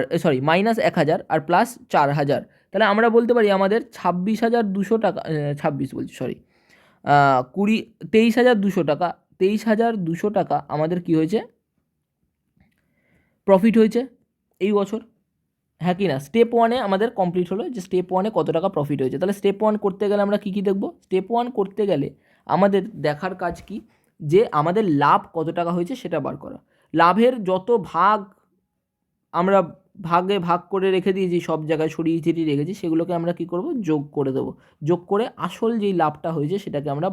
মাইনাস 1,000 আর প্লাস 4,000। তাহলে আমরা বলতে পারি আমাদের 26,200 টাকা, 23,200 টাকা 23,200 টাকা আমাদের কি হয়েছে, প্রফিট হয়েছে এই বছর। হ্যাঁ কি না? স্টেপ ওয়ানে আমাদের কমপ্লিট হলো যে স্টেপ ওয়ানে কত টাকা প্রফিট হয়েছে। তাহলে স্টেপ ওয়ান করতে গেলে আমরা কী কী দেখব? স্টেপ ওয়ান করতে গেলে আমাদের দেখার কাজ কি, যে আমাদের লাভ কত টাকা হয়েছে সেটা বার করা। লাভের যত ভাগ আমরা ভাগে ভাগ করে রেখে দিয়েছি, সব জায়গায় ছড়িয়ে ছিটিয়ে রেখেছি, সেগুলোকে আমরা কি করব, যোগ করে দেবো। যোগ করে আসল যেই লাভটা হয়েছে সেটাকে আমরা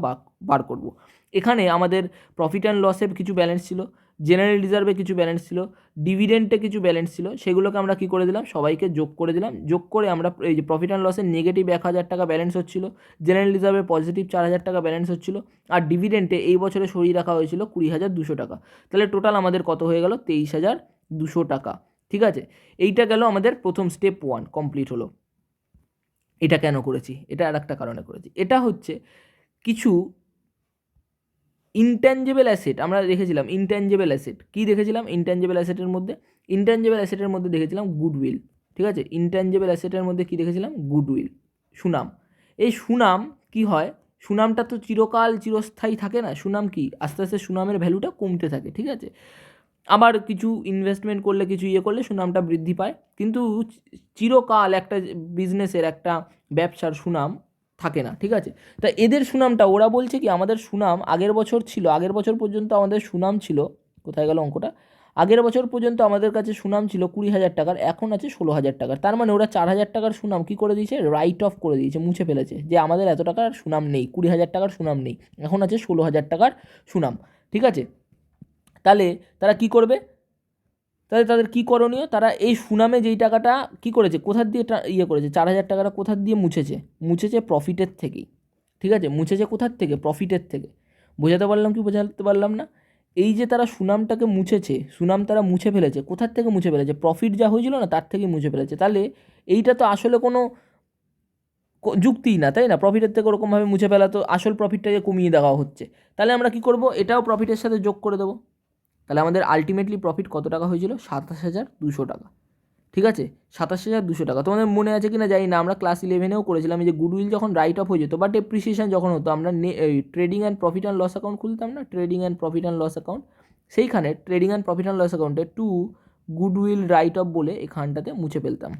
বার করব। এখানে আমাদের প্রফিট অ্যান্ড লসের কিছু ব্যালেন্স ছিল, জেনারেল রিজার্ভে কিছু ব্যালেন্স ছিল, ডিভিডেন্টে কিছু ব্যালেন্স ছিল, সেগুলোকে আমরা কি করে দিলাম, সবাইকে যোগ করে দিলাম। যোগ করে আমরা এই যে প্রফিট অ্যান্ড লসের নেগেটিভ 1,000 টাকা ব্যালেন্স হচ্ছিল, জেনারেল রিজার্ভে পজিটিভ 4,000 টাকা ব্যালেন্স হচ্ছিল, আর ডিভিডেন্টে এই বছরে সরিয়ে রাখা হয়েছিল 20,200 টাকা। তাহলে টোটাল আমাদের কত হয়ে গেল, 23,200 টাকা। ঠিক আছে, এইটা গেল আমাদের প্রথম স্টেপ ওয়ান কমপ্লিট হলো। এটা কেন করেছি? এটা আর একটা কারণে করেছি। এটা হচ্ছে কিছু ইনট্যাঞ্জেবল অ্যাসেট আমরা দেখেছিলাম। ইনট্যাঞ্জেবল অ্যাসেট কী দেখেছিলাম? ইনট্যাঞ্জেবল অ্যাসেটের মধ্যে দেখেছিলাম গুডউইল। ঠিক আছে, ইনট্যাঞ্জেবল অ্যাসেটের মধ্যে কী দেখেছিলাম? গুডউইল, সুনাম। এই সুনাম কি হয়? সুনামটা তো চিরকাল চিরস্থায়ী থাকে না। সুনাম কি, আস্তে আস্তে সুনামের ভ্যালুটা কমতে থাকে। ঠিক আছে, আবার কিছু ইনভেস্টমেন্ট করলে, কিছু করলে সুনামটা বৃদ্ধি পায়, কিন্তু চিরকাল একটা বিজনেসের, একটা ব্যবসার সুনাম থাকে না। ঠিক আছে, তা এদের সুনামটা, ওরা বলছে কি আমাদের সুনাম আগের বছর ছিল, আগের বছর পর্যন্ত আমাদের সুনাম ছিল, কোথায় গেল অঙ্কটা, আগের বছর পর্যন্ত আমাদের কাছে সুনাম ছিল 20,000 টাকার, এখন আছে 16,000 টাকার। তার মানে ওরা 4,000 টাকার সুনাম কী করে দিয়েছে, রাইট অফ করে দিয়েছে, মুছে ফেলেছে, যে আমাদের এত টাকার সুনাম নেই, 20,000 টাকার সুনাম নেই, এখন আছে 16,000 টাকার সুনাম। ঠিক আছে, তাহলে তারা কি করবে? তাহলে তাদের কী করণীয়? তারা এই সুনামে যেই টাকাটা কী করেছে, কোথার দিয়ে করেছে, 4,000 টাকাটা কোথার দিয়ে মুছেছে প্রফিটের থেকেই। ঠিক আছে, মুছেছে কোথার থেকে, প্রফিটের থেকে। বোঝাতে পারলাম কি বোঝাতে পারলাম না? এই যে তারা সুনামটাকে মুছেছে, সুনাম তারা মুছে ফেলেছে, কোথার থেকে মুছে ফেলেছে, প্রফিট যা হয়েছিল না তার থেকেই মুছে ফেলেছে। তাহলে এইটা তো আসলে কোনো যুক্তিই না, তাই না? প্রফিটের থেকে ওরকমভাবে মুছে ফেলা তো আসল প্রফিটটাকে কমিয়ে দেওয়া হচ্ছে। তাহলে আমরা কি করব, এটাও প্রফিটের সাথে যোগ করে দেবো। তাহলে আমাদের আলটিমেটলি প্রফিট কত টাকা হয়েছিল, 27,200 টাকা। ঠিক আছে, 27,200 টাকা। তোমাদের মনে আছে কি না জানি না, আমরা ক্লাস 11এও করেছিলাম, যে গুডউইল যখন রাইট অফ হয়ে যেত বা ডেপ্রিসিয়েশন যখন হতো, আমরা trading and profit and loss account খুলতাম না, trading and profit and loss account. সেইখানে trading and profit and loss অ্যাকাউন্টে টু গুডউইল রাইট অফ বলে এখানটাতে মুছে ফেলতাম।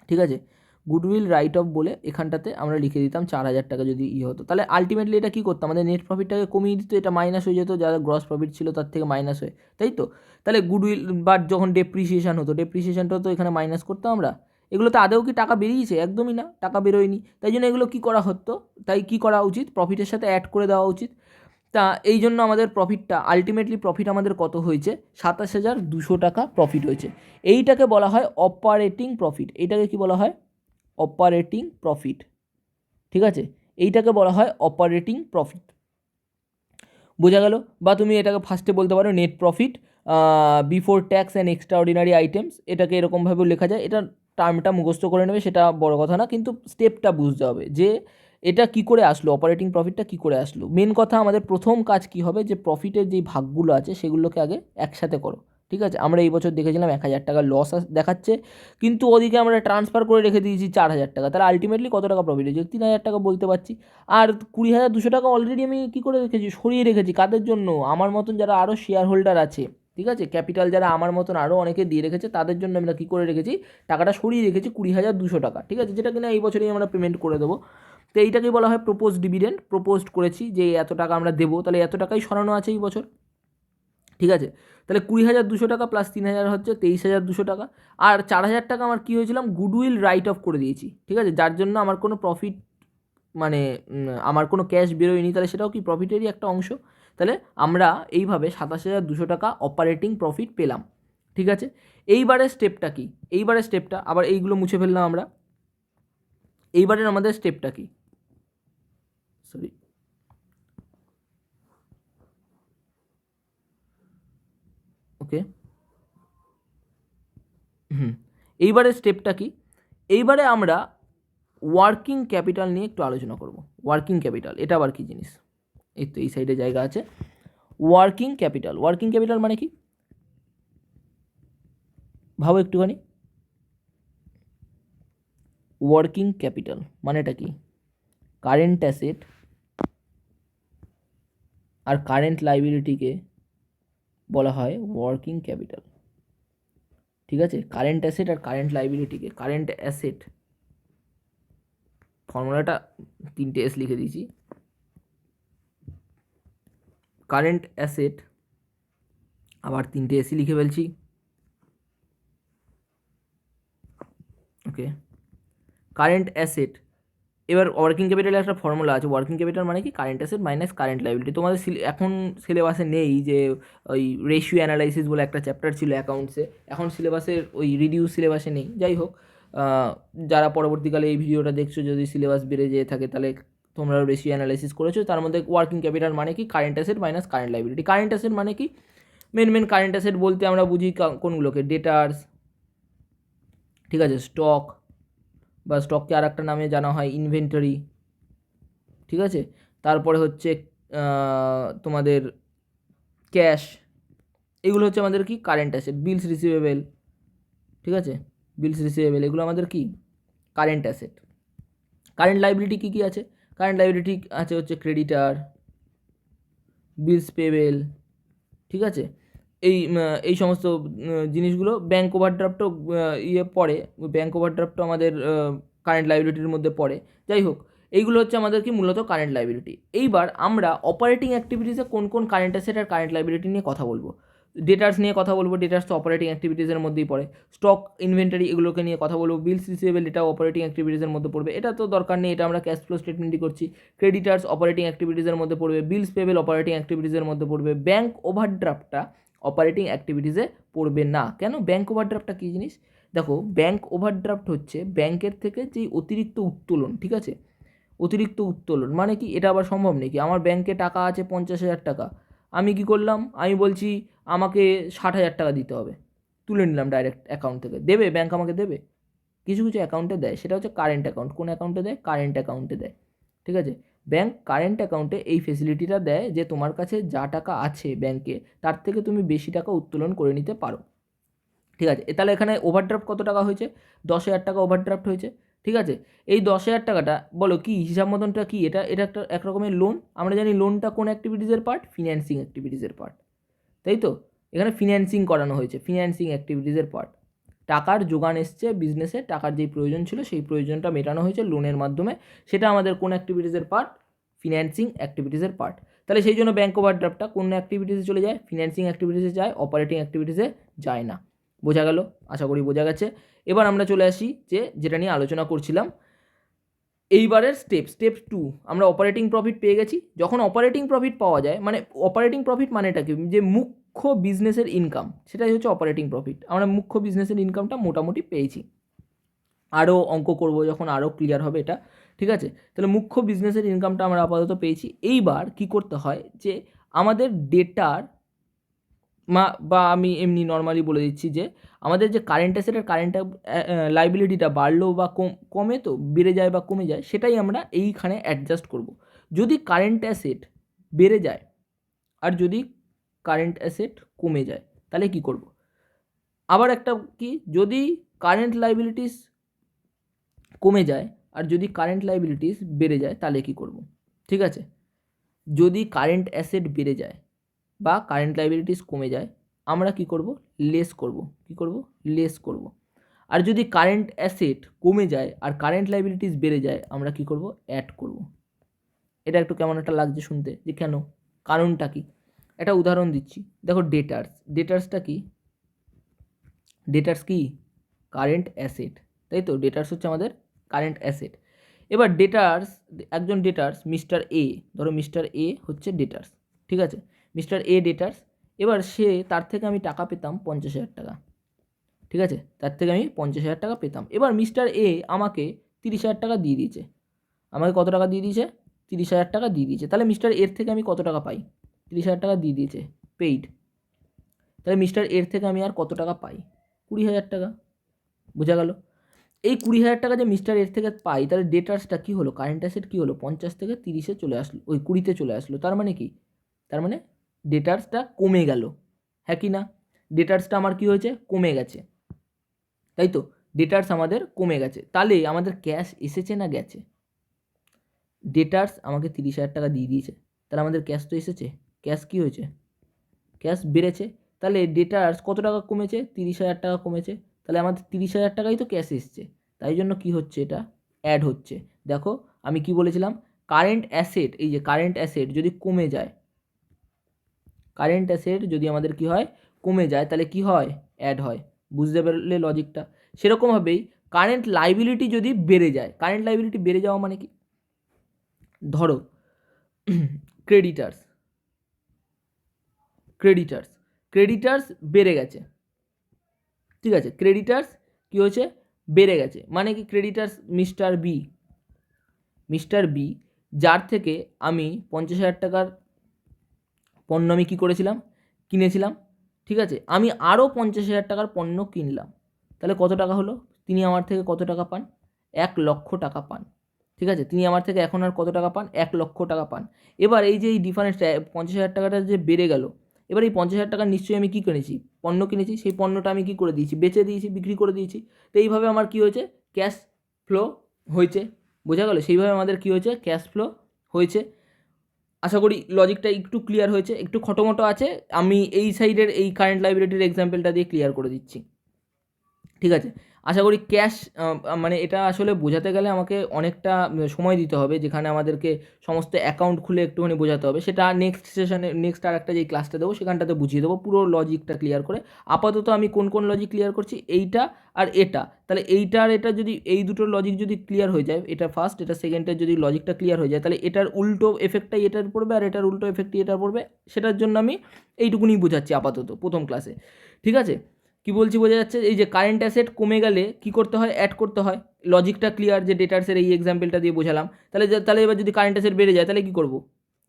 ঠিক আছে, গুডউইল রাইট অফ বলে এখানটাতে আমরা লিখে দিতাম 4,000 টাকা যদি হতো। তাহলে আলটিমেটলি এটা কী করতো, আমাদের নেট প্রফিটটাকে কমিয়ে দিত, এটা মাইনাস হয়ে যেত, যারা গ্রস প্রফিট ছিল তার থেকে মাইনাস হয়ে, তাই তো? তাহলে গুডউইল বা যখন ডেপ্রিসিয়েশন হতো, ডেপ্রিসিয়েশনটাও তো এখানে মাইনাস করতাম আমরা। এগুলোতে আদৌ কি টাকা বেরিয়েছে? একদমই না, টাকা বেরোয়নি। তাই জন্য এগুলো কী করা হতো, তাই কী করা উচিত, প্রফিটের সাথে অ্যাড করে দেওয়া উচিত। তা এই জন্য আমাদের প্রফিটটা, আলটিমেটলি প্রফিট আমাদের কত হয়েছে, 27,200 টাকা প্রফিট হয়েছে। এইটাকে বলা হয় অপারেটিং প্রফিট। এইটাকে কি বলা হয়, অপারেটিং প্রফিট। ঠিক আছে, এইটাকে বলা হয় অপারেটিং প্রফিট। বোঝা গেল? বা তুমি এটাকে ফার্স্টে বলতে পারো net profit before tax and extraordinary items, এটাকে এরকমভাবেও লেখা যায়। এটা টার্মটা মুখস্থ করে নেবে, সেটা বড় কথা না, কিন্তু স্টেপটা বুঝতে হবে যে এটা কি করে আসলো, অপারেটিং প্রফিটটা কি করে আসলো। মেন কথা আমাদের প্রথম কাজ কি হবে, যে প্রফিটের যেই ভাগগুলো আছে সেগুলোকে আগে একসাথে করো। ঠিক আছে, আমরা এই বছর দেখেছিলাম 1,000 টাকা লস দেখাচ্ছে, কিন্তু ওদিকে আমরা ট্রান্সফার করে রেখে দিয়েছি 4,000 টাকা। তাহলে আলটিমেটলি কত টাকা প্রফিট হয়েছে, 3,000 টাকা বলতে পারছি। আর 20,200 টাকা অলরেডি আমি কী করে রেখেছি, সরিয়ে রেখেছি। কাদের জন্য? আমার মতন যারা আরও শেয়ার হোল্ডার আছে, ঠিক আছে, ক্যাপিটাল যারা আমার মতন আরও অনেকে দিয়ে রেখেছে, তাদের জন্য আমরা কী করে রেখেছি, টাকাটা সরিয়ে রেখেছি 20,200 টাকা। ঠিক আছে, যেটা কিনা এই বছরেই আমরা পেমেন্ট করে দেবো। তো এইটাকেই বলা হয় প্রপোজ ডিভিডেন্ড। প্রপোজড করেছি যে এত টাকা আমরা দেবো, তাহলে এত টাকাই সরানো আছে এই বছর। ঠিক আছে, তাহলে 20,200 টাকা প্লাস 3,000 হচ্ছে 23,200 টাকা। আর 4,000 টাকা আমার কী হয়েছিলাম, গুডউইল রাইট অফ করে দিয়েছি। ঠিক আছে, যার জন্য আমার কোনো প্রফিট, মানে আমার কোনো ক্যাশ বেরোয়নি, তাহলে সেটাও কি প্রফিটেরই একটা অংশ। তাহলে আমরা এইভাবে 27,200 টাকা অপারেটিং প্রফিট পেলাম। ঠিক আছে, এইবারের স্টেপটা কি, এইবারের স্টেপটা আবার এইগুলো মুছে ফেললাম আমরা। এইবারের আমাদের স্টেপটা কি, সরি, ওকে, এইবারের স্টেপটা কি, এইবারে আমরা ওয়ার্কিং ক্যাপিটাল নিয়ে একটু আলোচনা করব। ওয়ার্কিং ক্যাপিটাল এটা আবার কী জিনিস, এই তো এই সাইডে জায়গা আছে। ওয়ার্কিং ক্যাপিটাল, ওয়ার্কিং ক্যাপিটাল মানে কি ভাবো একটুখানি। ওয়ার্কিং ক্যাপিটাল মানেটা কি, কারেন্ট অ্যাসেট আর কারেন্ট লাইবিলিটিকে বলা হয় ওয়ার্কিং ক্যাপিটাল। ঠিক আছে, কারেন্ট অ্যাসেট আর কারেন্ট লাইবিলিটিকে, কারেন্ট অ্যাসেট ফর্মুলাটা 3টে এস লিখে দিয়েছি। কারেন্ট অ্যাসেট আবার 3টে এসি লিখে ফেলছি। ওকে, কারেন্ট অ্যাসেট, এবার ওয়ার্কিং ক্যাপিটালের একটা ফর্মুলা আছে। ওয়ার্কিং ক্যাপিটাল মানে কি? Current asset minus current liability. তোমাদের এখন সিলেবাসে নেই যে ওই রেশিও অ্যানালাইসিস বলে একটা চ্যাপ্টার ছিল অ্যাকাউন্টসে, এখন সিলেবাসের ওই রিডিউস সিলেবাসে নেই। যাই হোক, যারা পরবর্তীকালে এই ভিডিওটা দেখছো, যদি সিলেবাস বেড়ে যেয়ে থাকে তাহলে তোমরা রেশিও অ্যানালাইসিস করেছো, তার মধ্যে ওয়ার্কিং ক্যাপিটাল মানে কি? Current asset minus current liability. Current asset মানে কি? মেন কারেন্ট অ্যাসেট বলতে আমরা বুঝি কোনগুলোকে? ডেটার্স, ঠিক আছে, স্টক, বা স্টককে আর একটা নামে জানা হয় ইনভেন্টরি, ঠিক আছে। তারপরে হচ্ছে তোমাদের ক্যাশ, এগুলো হচ্ছে আমাদের কি? Current asset. বিলস রিসিভেবল, ঠিক আছে, বিলস রিসিভেবল এগুলো আমাদের কি? Current asset. কারেন্ট লাইবিলিটি কী কী আছে? কারেন্ট লাইবিলিটি আছে হচ্ছে ক্রেডিটার, বিলস পেবেল, ঠিক আছে। এই সমস্ত জিনিসগুলো, ব্যাঙ্ক ওভারড্রাফটও পড়ে, ব্যাঙ্ক ওভারড্রাফটও আমাদের কারেন্ট লাইবিলিটির মধ্যে পড়ে। যাই হোক, এইগুলো হচ্ছে আমাদের কি? মূলত কারেন্ট লাইবিলিটি। এইবার আমরা অপারেটিং অ্যাক্টিভিটিসে কোন কোন কারেন্ট অ্যাসেট আর কারেন্ট লাইবিলিটি নিয়ে কথা বলবো। ডেটার্স নিয়ে কথা বলবো, ডেটার্স তো অপারেটিং অ্যাক্টিভিটিসের মধ্যেই পড়ে। স্টক, ইনভেন্টারি, এগুলোকে নিয়ে কথা বলবো। বিলস রিসিভেবল, এটা অপারেটিং অ্যাক্টিভিটিসের মধ্যে পড়বে, এটা তো দরকার নেই, এটা আমরা ক্যাশ ফ্লো স্টেটমেন্টই করছি। ক্রেডিটার্স অপারেটিং অ্যাক্টিভিটিসের মধ্যে পড়বে। বিলস পেবেল অপারেটিং অ্যাক্টিভিটিসের মধ্যে পড়বে। ব্যাঙ্ক ওভারড্রাফটটা অপারেটিং অ্যাক্টিভিটিসে পড়বে না। কেন? ব্যাঙ্ক ওভারড্রাফটটা কী জিনিস? দেখো, ব্যাঙ্ক ওভারড্রাফট হচ্ছে ব্যাংকের থেকে যেই অতিরিক্ত উত্তোলন, ঠিক আছে। অতিরিক্ত উত্তোলন মানে কি? এটা আবার সম্ভব নাকি? আমার ব্যাংকে টাকা আছে 50,000 টাকা, আমি কি করলাম? আমি বলছি আমাকে 60,000 টাকা দিতে হবে, তুলে নিলাম ডাইরেক্ট অ্যাকাউন্ট থেকে। দেবে? ব্যাংক আমাকে দেবে? কিছু কিছু অ্যাকাউন্টে দেয়, সেটা হচ্ছে কারেন্ট অ্যাকাউন্ট। কোন অ্যাকাউন্টে দেয়? কারেন্ট অ্যাকাউন্টে দেয়, ঠিক আছে। ব্যাংক কারেন্ট অ্যাকাউন্টে এই ফেসিলিটিটা দেয় যে তোমার কাছে যা টাকা আছে ব্যাংকে, তার থেকে তুমি বেশি টাকা উত্তোলন করে নিতে পারো, ঠিক আছে। তাহলে এখানে ওভারড্রাফট কত টাকা হয়েছে? 10,000 টাকা ওভারড্রাফট হয়েছে, ঠিক আছে। এই 10,000 টাকাটা বলো কি হিসাব মতনটা কি? এটা একটা এক রকমের লোন। আমরা জানি লোনটা কোন অ্যাক্টিভিটিসের পার্ট? ফিন্যান্সিং অ্যাক্টিভিটিসের পার্ট, তাই তো। এখানে ফিন্যান্সিং করানো হয়েছে, ফিন্যান্সিং অ্যাক্টিভিটিসের পার্ট। টাকার যোগান এসছে বিজনেসে, টাকার যেই প্রয়োজন ছিল সেই প্রয়োজনটা মেটানো হয়েছে লোনের মাধ্যমে, সেটা আমাদের কোন অ্যাক্টিভিটিসের পার্ট? ফিন্যান্সিং অ্যাক্টিভিটিসের পার্ট। তাহলে সেই জন্য ব্যাঙ্ক ওভারড্রাফটটা কোন অ্যাক্টিভিটিসে চলে যায়? ফিন্যান্সিং অ্যাক্টিভিটিসে যায়, অপারেটিং অ্যাক্টিভিটিসে যায় না। বোঝা গেল? আশা করি বোঝা গেছে। এবার আমরা চলে আসি যেটা নিয়ে আলোচনা করছিলাম, এইবারের স্টেপ 2। আমরা অপারেটিং প্রফিট পেয়ে গেছি। যখন অপারেটিং প্রফিট পাওয়া যায়, মানে অপারেটিং প্রফিট মানেটা কি? যে মুখ্য বিজনেসের ইনকাম, সেটাই হচ্ছে অপারেটিং প্রফিট। আমরা মুখ্য বিজনেসের ইনকামটা মোটামুটি পেয়েছি। আরও অঙ্ক করব যখন আরও ক্লিয়ার হবে এটা, ঠিক আছে। তাহলে মুখ্য বিজনেসের ইনকামটা আমরা আপাতত পেয়েছি। এইবার কি করতে হয় যে আমাদের ডেটার বা আমি এমনি নর্মালি বলে দিচ্ছি যে আমাদের যে কারেন্ট অ্যাসেটের কারেন্ট লাইবিলিটিটা বাড়লো বা কমে, তো বেড়ে যায় বা কমে যায়, সেটাই আমরা এইখানে অ্যাডজাস্ট করব। যদি কারেন্ট অ্যাসেট বেড়ে যায় আর যদি কারেন্ট অ্যাসেট কমে যায়, তাহলে কি করব? আবার একটা কি, যদি কারেন্ট লাইবিলিটিস কমে যায় আর যদি কারেন্ট লাইবিলিটিস বেড়ে যায়, তাহলে কি করব? ঠিক আছে, যদি কারেন্ট অ্যাসেট বেড়ে যায় বা কারেন্ট লাইবিলিটিস কমে যায়, আমরা কি করব? লেস করব। কি করব? লেস করব। আর যদি কারেন্ট অ্যাসেট কমে যায় আর কারেন্ট লাইবিলিটিস বেড়ে যায়, আমরা কি করব? অ্যাড করব। এটা একটু কেমন একটা লাগছে শুনতে, যে কেন, কারণটা কি? একটা উদাহরণ দিচ্ছি, দেখো ডেটার্সটা কি? ডেটার্স কি? কারেন্ট অ্যাসেট, তাই তো। ডেটার্স হচ্ছে আমাদের কারেন্ট অ্যাসেট। এবার একজন ডেটার্স মিস্টার এ, ধরো মিস্টার এ হচ্ছে ডেটার্স, ঠিক আছে। Mister A debtors. এবার তার থেকে আমি টাকা পেতাম 50,000 টাকা, ঠিক আছে। তার থেকে আমি 50,000 টাকা পেতাম। এবার মিস্টার এ আমাকে 30,000 টাকা দিয়ে দিয়েছে। আমাকে কত টাকা দিয়ে দিয়েছে? 30,000 টাকা দিয়ে দিয়েছে। তাহলে মিস্টার এর থেকে আমি কত টাকা পাই? 30,000 টাকা দিয়ে দিয়েছে, পেইড। তাহলে মিস্টার এর থেকে আমি আর কত টাকা পাই? 20,000 টাকা। বোঝা গেল? এই 20,000 টাকা যে মিস্টার এর থেকে পাই, তাহলে ডেটার্সটা কী হলো? কারেন্ট অ্যাসেট কী হলো? 50 থেকে 30-এ চলে আসলো, ওই 20-তে চলে আসলো। তার মানে কি? তার মানে ডেটার্সটা কমে গেল, হ্যাঁ কি না? ডেটার্সটা আমার কী হয়েছে? কমে গেছে, তাই তো। ডেটার্স আমাদের কমে গেছে। তাহলে আমাদের ক্যাশ এসেছে না গেছে? ডেটার্স আমাকে 30,000 টাকা দিয়ে দিয়েছে, তাহলে আমাদের ক্যাশ তো এসেছে, ক্যাশ কী হয়েছে, ক্যাশ বেড়েছে। তাহলে ডেটার্স কত টাকা কমেছে, 30,000 টাকা কমেছে। তাহলে আমাদের 30,000 টাকাই তো ক্যাশ এসছে, তাই জন্য কি হচ্ছে, এটা অ্যাড হচ্ছে। দেখো আমি কি বলেছিলাম, কারেন্ট অ্যাসেট, এই যে কারেন্ট অ্যাসেট যদি কমে যায়, কারেন্ট অ্যাসেট যদি আমাদের কি হয়, কমে যায়, তাহলে কি হয়, অ্যাড হয়। বুঝতে পারলে লজিকটা? সেরকমভাবেই কারেন্ট লাইবিলিটি যদি বেড়ে যায়, কারেন্ট লাইবিলিটি বেড়ে যাওয়া মানে কি, ধরো ক্রেডিটার্স, ক্রেডিটার্স ক্রেডিটার্স বেড়ে গেছে, ঠিক আছে, ক্রেডিটার্স কী হয়েছে, বেড়ে গেছে, মানে কি ক্রেডিটার্স মিস্টার বি যার থেকে আমি 50,000 টাকার পণ্য আমি কী করেছিলাম, কিনেছিলাম, ঠিক আছে, আমি আরও 50,000 টাকার পণ্য কিনলাম, তাহলে কত টাকা হলো, তিনি আমার থেকে কত টাকা পান, 1,00,000 টাকা পান, ঠিক আছে, তিনি আমার থেকে এখন আর কত টাকা পান, 1,00,000 টাকা পান। এবার এই যে এই ডিফারেন্সটা 50,000 টাকাটা যে বেড়ে গেল, এবার এই 50,000 টাকা নিশ্চয়ই আমি কী কিনেছি, পণ্য কিনেছি, সেই পণ্যটা আমি কী করে দিয়েছি, বেচে দিয়েছি, বিক্রি করে দিয়েছি। তো এইভাবে আমার কী হয়েছে, ক্যাশ ফ্লো হয়েছে। বোঝা গেল? সেইভাবে আমাদের কী হয়েছে, ক্যাশ ফ্লো হয়েছে। আশা করি লজিকটা একটু ক্লিয়ার হয়েছে, একটু খটোমটো আছে, আমি এই সাইডের এই কারেন্ট লাইবিলিটির এক্সাম্পলটা দিয়ে ক্লিয়ার করে দিচ্ছি, ঠিক আছে। আশা করি ক্যাশ মানে এটা আসলে বোঝাতে গেলে আমাকে অনেকটা সময় দিতে হবে, যেখানে আমাদেরকে সমস্ত অ্যাকাউন্ট খুলে একটুখানি বোঝাতে হবে, সেটা নেক্সট সেশনে, নেক্সট আর একটা যেই ক্লাসটা দেবো সেখানটাতে বুঝিয়ে দেবো পুরো লজিকটা ক্লিয়ার করে। আপাতত আমি কোন কোন লজিক ক্লিয়ার করছি, এইটা আর এটা, তাহলে এইটা আর এটা যদি, এই দুটোর লজিক যদি ক্লিয়ার হয়ে যায়, এটা ফার্স্ট এটা সেকেন্ডের যদি লজিকটা ক্লিয়ার হয়ে যায়, তাহলে এটার উল্টো এফেক্টটাই এটার পড়বে, আর এটার উল্টো এফেক্টই এটার পড়বে। সেটার জন্য আমি এইটুকুনি বোঝাচ্ছি আপাতত প্রথম ক্লাসে, ঠিক আছে। কি বলছি বোঝা যাচ্ছে? এই যে কারেন্ট অ্যাসেট কমে গেলে কি করতে হয়, অ্যাড করতে হয়। লজিকটা ক্লিয়ার, যে ডেটার্সের এই এক্সাম্পলটা দিয়ে বোঝালাম। তাহলে এবার যদি কারেন্ট অ্যাসেট বেড়ে যায় তাহলে কী করবো,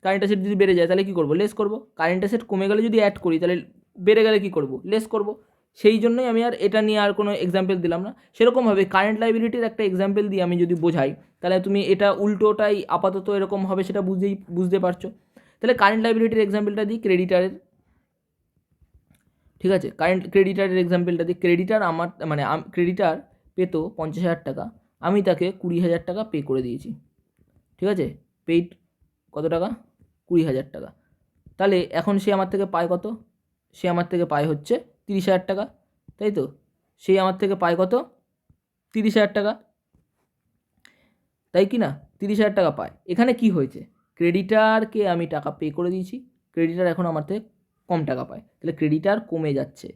কারেন্ট অ্যাসেট যদি বেড়ে যায় তাহলে কী করবো, লেস করবো। কারেন্ট অ্যাসেট কমে গেলে যদি অ্যাড করি, তাহলে বেড়ে গেলে কী করবো, লেস করবো। সেই জন্যই আমি আর এটা নিয়ে আর কোনো এক্সাম্পল দিলাম না। সেরকমভাবে কারেন্ট লাইবিলিটির একটা এক্সাম্পল দিয়ে আমি যদি বোঝাই, তাহলে তুমি এটা উল্টোটাই আপাতত এরকম হবে, সেটা বুঝতে পারছো। তাহলে কারেন্ট লাইবিলিটির এক্সাম্পলটা দিই ক্রেডিটারের, ঠিক আছে। কারেন্ট ক্রেডিটারের এক্সাম্পলটা দিই, ক্রেডিটার আমার মানে ক্রেডিটার পেতো 50,000 টাকা, আমি তাকে 20,000 টাকা পে করে দিয়েছি, ঠিক আছে। পেইড কত টাকা, 20,000 টাকা। তাহলে এখন সে আমার থেকে পায় কত, সে আমার থেকে পায় হচ্ছে 30,000 টাকা, তাই তো। সে আমার থেকে পায় কত, 30,000 টাকা, তাই কি না, 30,000 টাকা পায়। এখানে কি হয়েছে, ক্রেডিটারকে আমি টাকা পে করে দিয়েছি, ক্রেডিটার এখন আমার থেকে কম টাকা পায়, তাহলে ক্রেডিটার কমে যাচ্ছে।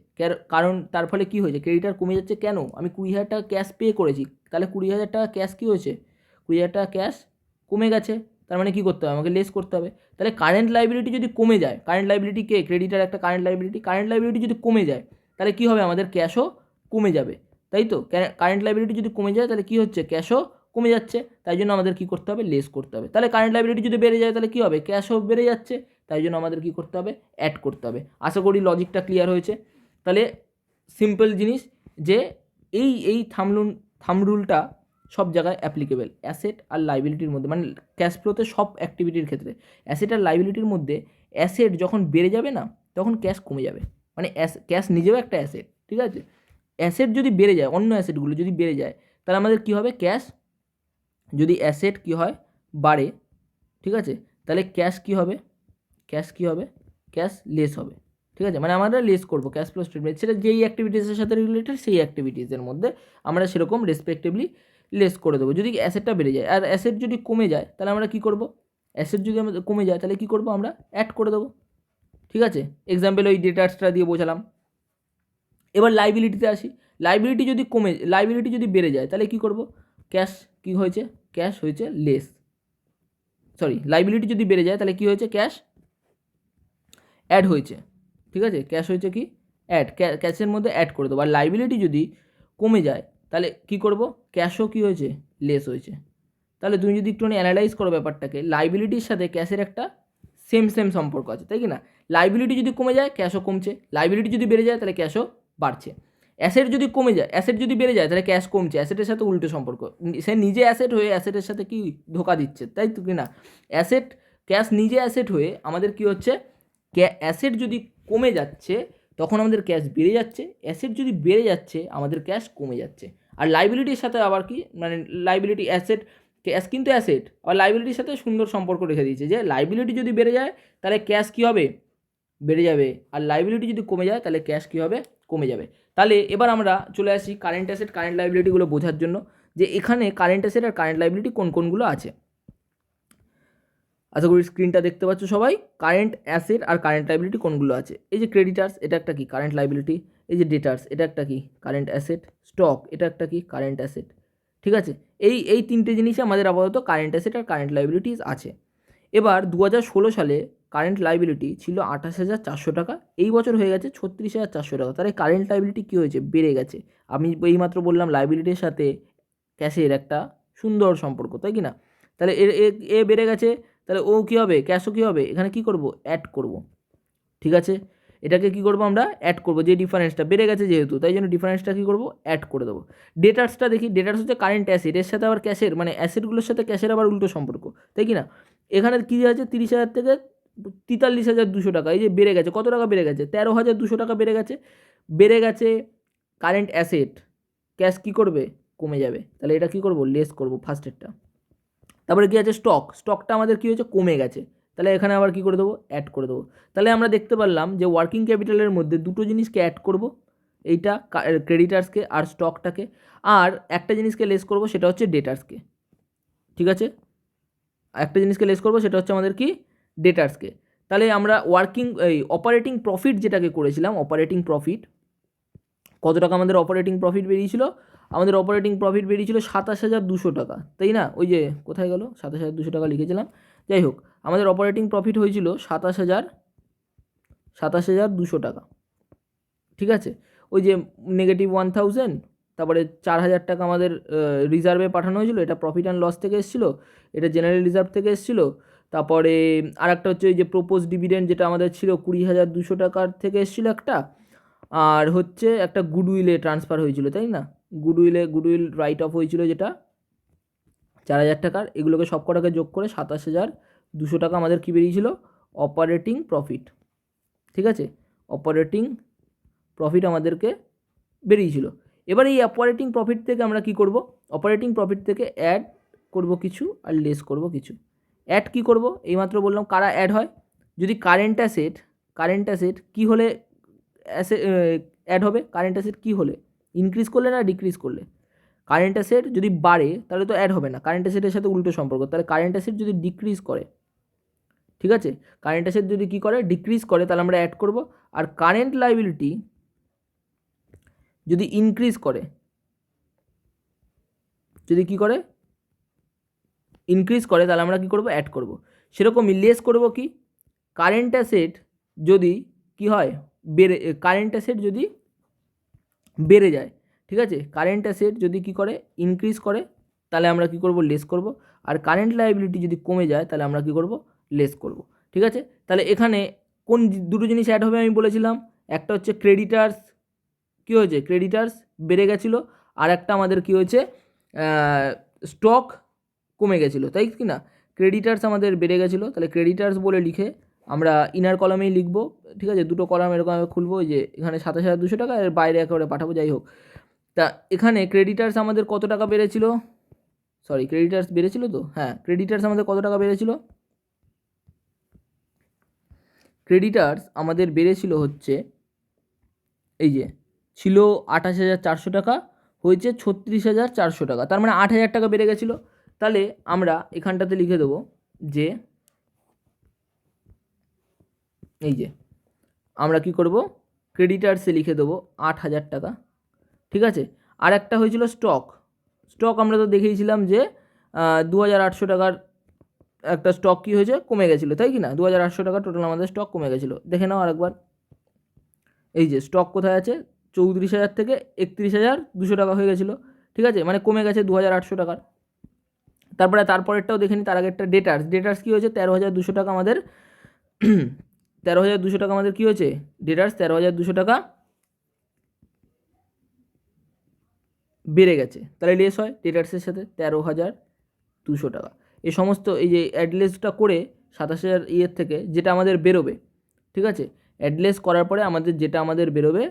কারণ তার ফলে কি হয়েছে, ক্রেডিটার কমে যাচ্ছে কেন, আমি 20,000 টাকা ক্যাশ পে করেছি, তাহলে 20,000 টাকা ক্যাশ কী হয়েছে, 20,000 টাকা ক্যাশ কমে গেছে, তার মানে কী করতে হবে, আমাকে লেস করতে হবে। তাহলে কারেন্ট লাইবিলিটি যদি কমে যায়, কারেন্ট লাইবিলিটি কে, ক্রেডিটার একটা কারেন্ট লাইবিলিটি, কারেন্ট লাইবিলিটি যদি কমে যায় তাহলে কী হবে, আমাদের ক্যাশও কমে যাবে, তাই তো। কারেন্ট লাইবিলিটি যদি কমে যায় তাহলে কী হচ্ছে, ক্যাশও কমে যাচ্ছে, তাই জন্য আমাদের কী করতে হবে, লেস করতে হবে। তাহলে কারেন্ট লাইবিলিটি যদি বেড়ে যায় তাহলে কী হবে, ক্যাশও বেড়ে যাচ্ছে, তাই জন্য আমাদের কী করতে হবে, অ্যাড করতে হবে। আশা করি লজিকটা ক্লিয়ার হয়েছে। তাহলে সিম্পল জিনিস, যে এই থাম রুলটা সব জায়গায় অ্যাপ্লিকেবল, অ্যাসেট আর লাইবিলিটির মধ্যে, মানে ক্যাশ ফ্লোতে সব অ্যাক্টিভিটির ক্ষেত্রে। অ্যাসেট আর লাইবিলিটির মধ্যে অ্যাসেট যখন বেড়ে যাবে না, তখন ক্যাশ কমে যাবে, মানে ক্যাশ নিজেও একটা অ্যাসেট, ঠিক আছে। অ্যাসেট যদি বেড়ে যায়, অন্য অ্যাসেটগুলো যদি বেড়ে যায়, তাহলে আমাদের কী হবে, ক্যাশ, যদি অ্যাসেট কী হয়, বাড়ে, ঠিক আছে, তাহলে ক্যাশ কী হবে, ক্যাশ কী হবে, ক্যাশ লেস হবে, ঠিক আছে। মানে আমরা লেস করবো ক্যাশ ফ্লো স্টেটমেন্ট, সেটা যেই অ্যাক্টিভিটিসের সাথে রিলেটেড সেই অ্যাক্টিভিটিসের মধ্যে আমরা সেরকম রেসপেক্টিভলি লেস করে দেবো, যদি অ্যাসেটটা বেড়ে যায়। আর অ্যাসেট যদি কমে যায় তাহলে আমরা কী করবো, অ্যাসেট যদি আমাদের কমে যায় তাহলে কী করবো, আমরা অ্যাড করে দেবো, ঠিক আছে। এক্সাম্পল ওই ডেটার্সটা দিয়ে বোঝালাম। এবার লাইবিলিটিতে আসি, লাইবিলিটি যদি বেড়ে যায় তাহলে কী করবো, ক্যাশ কী হয়েছে, ক্যাশ হয়েছে লেস, লাইবিলিটি যদি বেড়ে যায় তাহলে কী হয়েছে, ক্যাশ অ্যাড হয়েছে, ঠিক আছে, ক্যাশ হয়েছে কি অ্যাড, ক্যাশের মধ্যে অ্যাড করে দেবো। আর লাইবিলিটি যদি কমে যায় তাহলে কী করবো, ক্যাশও কী হয়েছে, লেস হয়েছে। তাহলে তুমি যদি একটুখানি অ্যানালাইজ করো ব্যাপারটাকে, লাইবিলিটির সাথে ক্যাশের একটা সেম সম্পর্ক আছে, তাই কি না। লাইবিলিটি যদি কমে যায় ক্যাশও কমছে, লাইবিলিটি যদি বেড়ে যায় তাহলে ক্যাশও বাড়ছে। অ্যাসেট যদি কমে যায়, অ্যাসেট যদি বেড়ে যায় তাহলে ক্যাশ কমছে, অ্যাসেটের সাথে উল্টো সম্পর্ক, সে নিজে অ্যাসেট হয়ে অ্যাসেটের সাথে কি ধোকা দিচ্ছে, তাই তো কি না। ক্যাশ নিজে অ্যাসেট হয়ে আমাদের কি হচ্ছে, অ্যাসেট যদি কমে যাচ্ছে তখন আমাদের ক্যাশ বেড়ে যাচ্ছে, অ্যাসেট যদি বেড়ে যাচ্ছে আমাদের ক্যাশ কমে যাচ্ছে। আর লাইবিলিটির সাথে আবার কি, মানে লাইবিলিটি অ্যাসেট ক্যাশ কিন্তু অ্যাসেট, আর লাইবিলিটির সাথে সুন্দর সম্পর্ক রেখে দিয়েছে যে লাইবিলিটি যদি বেড়ে যায় তাহলে ক্যাশ কী হবে, বেড়ে যাবে, আর লাইবিলিটি যদি কমে যায় তাহলে ক্যাশ কী হবে, কমে যাবে। তাহলে এবার আমরা চলে আসি কারেন্ট অ্যাসেট কারেন্ট লাইবিলিটিগুলো বোঝার জন্য, যে এখানে কারেন্ট অ্যাসেট আর কারেন্ট লাইবিলিটি কোন কোনগুলো আছে। আশা করি স্ক্রিনটা দেখতে পাচ্ছ সবাই। কারেন্ট অ্যাসেট আর কারেন্ট লাইবিলিটি কোনগুলো আছে, এই যে ক্রেডিটার্স এটা একটা কি কারেন্ট লাইবিলিটি, এই যে ডেটার্স এটা একটা কি কারেন্ট অ্যাসেট, স্টক এটা একটা কি কারেন্ট অ্যাসেট। ঠিক আছে, এই তিনটে জিনিসই আমাদের আপাতত কারেন্ট অ্যাসেট আর কারেন্ট লাইবিলিটিস আছে। এবার 2016 সালে কারেন্ট লাইবিলিটি ছিল 28,400 টাকা, এই বছর হয়ে গেছে 36,400 টাকা। তাহলে কারেন্ট লাইবিলিটি কী হয়েছে, বেড়ে গেছে। আমি এইমাত্র বললাম লাইবিলিটির সাথে ক্যাশের একটা সুন্দর সম্পর্ক, তাই কি না? তাহলে এ বেড়ে গেছে, তাহলে ও কী হবে, ক্যাশও কী হবে, এখানে কী করব, অ্যাড করব। ঠিক আছে, এটাকে কী করবো আমরা, অ্যাড করবো, যে ডিফারেন্সটা বেড়ে গেছে যেহেতু, তাই জন্য ডিফারেন্সটা কী করবো, অ্যাড করে দেবো। ডেটার্সটা দেখি, ডেটার্স হচ্ছে কারেন্ট অ্যাসেট, এর সাথে আবার ক্যাশের মানে অ্যাসেটগুলোর সাথে ক্যাশের আবার উল্টো সম্পর্ক, তাই কি না? এখানে কী আছে, 30,000 থেকে 43,200 টাকা, এই যে বেড়ে গেছে, কত টাকা বেড়ে গেছে, 13,200 টাকা বেড়ে গেছে। বেড়ে গেছে কারেন্ট অ্যাসেট, ক্যাশ কী করবে, কমে যাবে। তাহলে এটা কী করবো, লেস করবো ফার্স্টেরটা। তারপরে কী আছে, স্টকটা আমাদের কী হয়েছে, কমে গেছে। তাহলে এখানে আবার কী করে দেবো, অ্যাড করে দেবো। তাহলে আমরা দেখতে পারলাম যে ওয়ার্কিং ক্যাপিটালের মধ্যে দুটো জিনিসকে অ্যাড করব, এইটা ক্রেডিটার্সকে আর স্টকটাকে, আর একটা জিনিসকে লেস করব সেটা হচ্ছে ডেটার্সকে। ঠিক আছে, একটা জিনিসকে লেস করব সেটা হচ্ছে আমাদের কি, ডেটার্সকে। তাহলে আমরা অপারেটিং প্রফিট যেটাকে করেছিলাম, অপারেটিং প্রফিট কত টাকা আমাদের অপারেটিং প্রফিট বেরিয়েছিল, আমাদের অপারেটিং প্রফিট বেরিয়েছিল 27,200 টাকা, তাই না? ওই যে কোথায় গেল, 27,200 টাকা লিখেছিলাম। যাই হোক, আমাদের অপারেটিং প্রফিট হয়েছিল 27,200 টাকা। ঠিক আছে, ওই যে -1000, তারপরে 4,000 টাকা আমাদের রিজার্ভে পাঠানো হয়েছিল, এটা প্রফিট অ্যান্ড লস থেকে এসেছিলো, এটা জেনারেল রিজার্ভ থেকে এসেছিলো। তারপরে আর একটা হচ্ছে ওই যে প্রোপোজ ডিভিডেন্ড যেটা আমাদের ছিল 20,200 টাকার থেকে এসেছিলো একটা, আর হচ্ছে একটা গুডউইলে ট্রান্সফার হয়েছিল, তাই না? গুডউইল রাইট অফ হয়েছিল যেটা 4,000 টাকার, এগুলোকে সব কটাকে যোগ করে 27,200 টাকা আমাদের কী বেরিয়েছিল, অপারেটিং প্রফিট। ঠিক আছে, অপারেটিং প্রফিট আমাদেরকে বেরিয়েছিল। এবার এই অপারেটিং প্রফিট থেকে আমরা কি করব, অপারেটিং প্রফিট থেকে অ্যাড করব কিছু আর লেস করব কিছু। অ্যাড কি করব, এইমাত্র বললাম কারা অ্যাড হয়, যদি কারেন্ট অ্যাসেট কী হলে অ্যাড হবে, কারেন্ট অ্যাসেট কী হলে, ইনক্রিজ করলে না ডিক্রিজ করলে। কারেন্ট অ্যাসেট যদি বাড়ে তাহলে তো অ্যাড হবে না, কারেন্ট অ্যাসেটের সাথে উল্টো সম্পর্ক। তাহলে কারেন্ট অ্যাসেট যদি ডিক্রিজ করে, ঠিক আছে, কারেন্ট অ্যাসেট যদি কী করে, ডিক্রিজ করে, তাহলে আমরা অ্যাড করব। আর কারেন্ট লাইবিলিটি যদি ইনক্রিজ করে, যদি কী করে, ইনক্রিজ করে, তাহলে আমরা কী করব, অ্যাড করব। সেরকমই লেস করব কি, কারেন্ট অ্যাসেট যদি কী হয়, কারেন্ট অ্যাসেট যদি বেড়ে যায়, ঠিক আছে, কারেন্ট অ্যাসেট যদি কী করে, ইনক্রিজ করে, তাহলে আমরা কী করব, লেস করব। আর কারেন্ট লাইবিলিটি যদি কমে যায় তাহলে আমরা কী করব, লেস করব। ঠিক আছে, তাহলে এখানে কোন দুটো জিনিস অ্যাড হবে আমি বলেছিলাম, একটা হচ্ছে ক্রেডিটার্স, কী হয়েছে, ক্রেডিটার্স বেড়ে গেছিলো, আর একটা আমাদের কী হয়েছে, স্টক কমে গেছিলো, তাই কি না? ক্রেডিটার্স আমাদের বেড়ে গেছিলো, তাহলে ক্রেডিটার্স বলে লিখে আমরা ইনার কলামেই লিখবো। ঠিক আছে, দুটো কলাম এরকম আমি খুলবো, ওই যে এখানে 27,200 টাকা, এর বাইরে একেবারে পাঠাবো। যাই হোক, তা এখানে ক্রেডিটার্স আমাদের কত টাকা বেড়েছিল, সরি ক্রেডিটার্স বেড়েছিল তো, হ্যাঁ ক্রেডিটার্স আমাদের কত টাকা বেড়েছিল, ক্রেডিটার্স আমাদের বেড়েছিল হচ্ছে এই যে ছিল 28,400 টাকা, হয়েছে 36,400 টাকা, তার মানে 8,000 টাকা বেড়ে গেছিলো। তাহলে আমরা এখানটাতে লিখে দেবো যে এই যে আমরা কি করব, ক্রেডিটার্সে লিখে দেবো 8,000 টাকা। ঠিক আছে, আর একটা হয়েছিল স্টক আমরা তো দেখেইছিলাম যে 2,800 টাকার একটা স্টক কী হয়েছে, কমে গেছিলো, তাই কি না? 2,800 টাকা টোটাল আমাদের স্টক কমে গেছিলো, দেখে নাও আরেকবার। এই যে স্টক কোথায় আছে, 34,000 থেকে 31,200 টাকা হয়ে গেছিলো। ঠিক আছে, মানে কমে গেছে 2,800 টাকার। তারপরেরটাও দেখে নিই, তার আগে একটা ডেটার্স কী হয়েছে, 13,200 টাকা আমাদের 13,200 টাকা আমাদের কী হয়েছে, ডেটার্স 13,200 টাকা বেড়ে গেছে। তাহলে লেস হয় ডেটার্সের সাথে 13,200 টাকা। এই সমস্ত এই যে অ্যাডলেসটা করে 27,000 ইয়ের থেকে যেটা আমাদের বেরোবে, ঠিক আছে, অ্যাডলেস করার পরে যেটা আমাদের বেরোবে,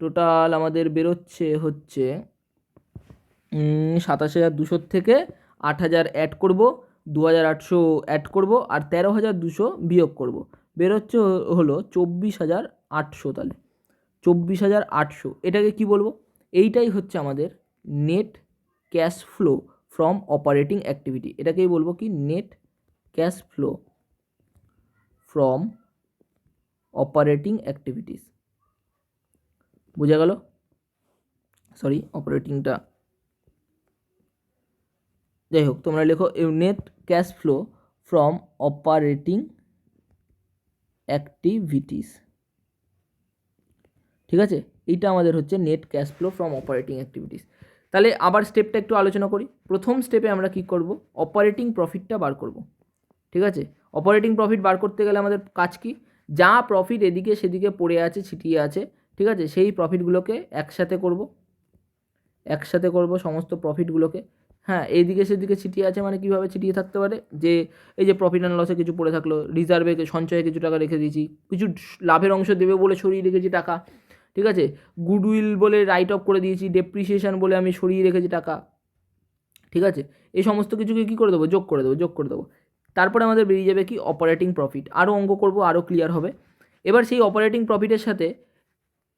টোটাল আমাদের বেরোচ্ছে হচ্ছে 27,200 থেকে 8,000 অ্যাড করব, 2,800 অ্যাড করব, আর 13,200 বিয়োগ করব, বেরোচ্ছে হলো 24,800। তাহলে 24,800 এটাকে কি বলবো? এইটাই হচ্ছে আমাদের net cash flow from operating activity. এটাকেই বলবো কি net cash flow from operating activities. বোঝা গেল? সরি, অপারেটিংটা যাই হোক, তোমরা লেখো net cash flow from operating activities. ঠিক আছে, এইটা আমাদের হচ্ছে net cash flow from operating activities. তাহলে আবার স্টেপটা একটু আলোচনা করি। প্রথম স্টেপে আমরা কি করব? অপারেটিং প্রফিটটা বার করব। ঠিক আছে, অপারেটিং প্রফিট বার করতে গেলে আমাদের কাজ কি? যা প্রফিট এদিকে সেদিকে পড়ে আছে, ছিটিয়ে আছে, ঠিক আছে, সেই প্রফিটগুলোকে একসাথে করব সমস্ত প্রফিটগুলোকে। হ্যাঁ, এইদিকে সেদিকে ছিটিয়ে আছে মানে কীভাবে ছিটিয়ে থাকতে পারে? যে এই যে প্রফিট অ্যান্ড লসে কিছু পড়ে থাকলো, রিজার্ভে সঞ্চয়ে কিছু টাকা রেখে দিয়েছি, কিছু লাভের অংশ দেবে বলে সরিয়ে রেখেছি টাকা, ঠিক আছে, গুডউইল বলে রাইট অফ করে দিয়েছি, ডেপ্রিসিয়েশন বলে আমি সরিয়ে রেখেছি টাকা, ঠিক আছে, এই সমস্ত কিছুকে কী করে দেবো? যোগ করে দেবো। তারপরে আমাদের বেরিয়ে যাবে কি? Operating profit. আরও অঙ্ক করব, আরও ক্লিয়ার হবে। এবার সেই অপারেটিং প্রফিটের সাথে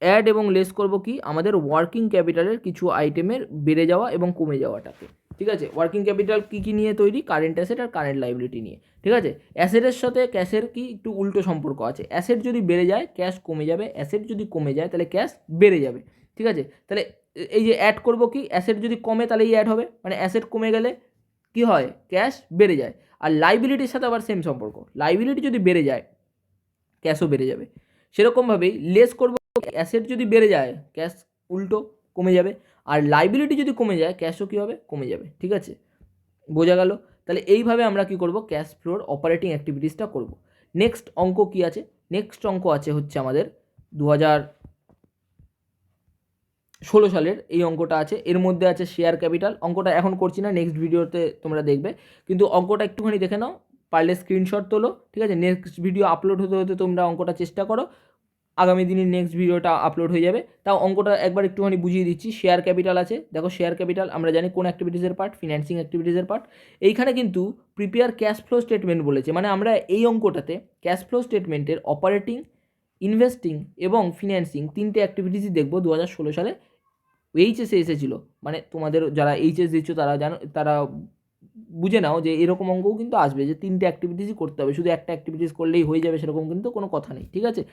অ্যাড এবং লেস করব কি? আমাদের ওয়ার্কিং ক্যাপিটালের কিছু আইটেমের বেড়ে যাওয়া এবং কমে যাওয়াটাকে। ঠিক আছে, ওয়ার্কিং ক্যাপিটাল কী কী নিয়ে তৈরি? কারেন্ট অ্যাসেট আর কারেন্ট লাইবিলিটি নিয়ে। ঠিক আছে, অ্যাসেটের সাথে ক্যাশের কি একটু উল্টো সম্পর্ক আছে। অ্যাসেট যদি বেড়ে যায় ক্যাশ কমে যাবে, অ্যাসেট যদি কমে যায় তাহলে ক্যাশ বেড়ে যাবে। ঠিক আছে, তাহলে এই যে অ্যাড করব কি? অ্যাসেট যদি কমে তাহলে এই অ্যাড হবে, মানে অ্যাসেট কমে গেলে কি হয়? ক্যাশ বেড়ে যায়। আর লাইবিলিটির সাথে আবার সেম সম্পর্ক, লাইবিলিটি যদি বেড়ে যায় ক্যাশও বেড়ে যাবে। সেরকমভাবেই লেস করব, অ্যাসেট যদি বেড়ে যায় ক্যাশ উল্টো কমে যাবে, আর লাইবিলিটি যদি কমে যায় ক্যাশও কী হবে? কমে যাবে। ঠিক আছে, বোঝা গেল? তাহলে এইভাবে আমরা কি করব? ক্যাশ ফ্লোর অপারেটিং অ্যাক্টিভিটিসটা করব। নেক্সট অঙ্ক কি আছে? নেক্সট অঙ্ক আছে হচ্ছে আমাদের 2016 সালের এই অঙ্কটা আছে। এর মধ্যে আছে শেয়ার ক্যাপিটাল। অঙ্কটা এখন করছি না, নেক্সট ভিডিওতে তোমরা দেখবে, কিন্তু অঙ্কটা একটুখানি দেখে নাও, পারলে স্ক্রিনশট তোলো। ঠিক আছে, নেক্সট ভিডিও আপলোড হতে হতে তোমরা অঙ্কটা চেষ্টা করো, আগামী দিনের নেক্সট ভিডিওটা আপলোড হয়ে যাবে। তাও অঙ্কটা একবার একটুখানি বুঝিয়ে দিচ্ছি। শেয়ার ক্যাপিটাল আছে, দেখো শেয়ার ক্যাপিটাল আমরা জানি কোন অ্যাক্টিভিটিসের পার্ট? ফিন্যান্সিং অ্যাক্টিভিটিসের পার্ট। এইখানে কিন্তু প্রিপেয়ার ক্যাশ ফ্লো স্টেটমেন্ট বলেছে, মানে আমরা এই অঙ্কটাতে ক্যাশ ফ্লো স্টেটমেন্টের অপারেটিং, ইনভেস্টিং এবং ফিন্যান্সিং তিনটে অ্যাক্টিভিটিসই দেখবো। 2016 সালে এইচএসে এসেছিলো, মানে তোমাদের যারা এইচএস দিচ্ছ তারা জানো, তারা বুঝে নাও যে এরকম অঙ্কও কিন্তু আসবে, যে তিনটে অ্যাক্টিভিটিসই করতে হবে, শুধু একটা অ্যাক্টিভিটিস করলেই হয়ে যাবে সেরকম কিন্তু কোনো কথা নেই। ঠিক আছে,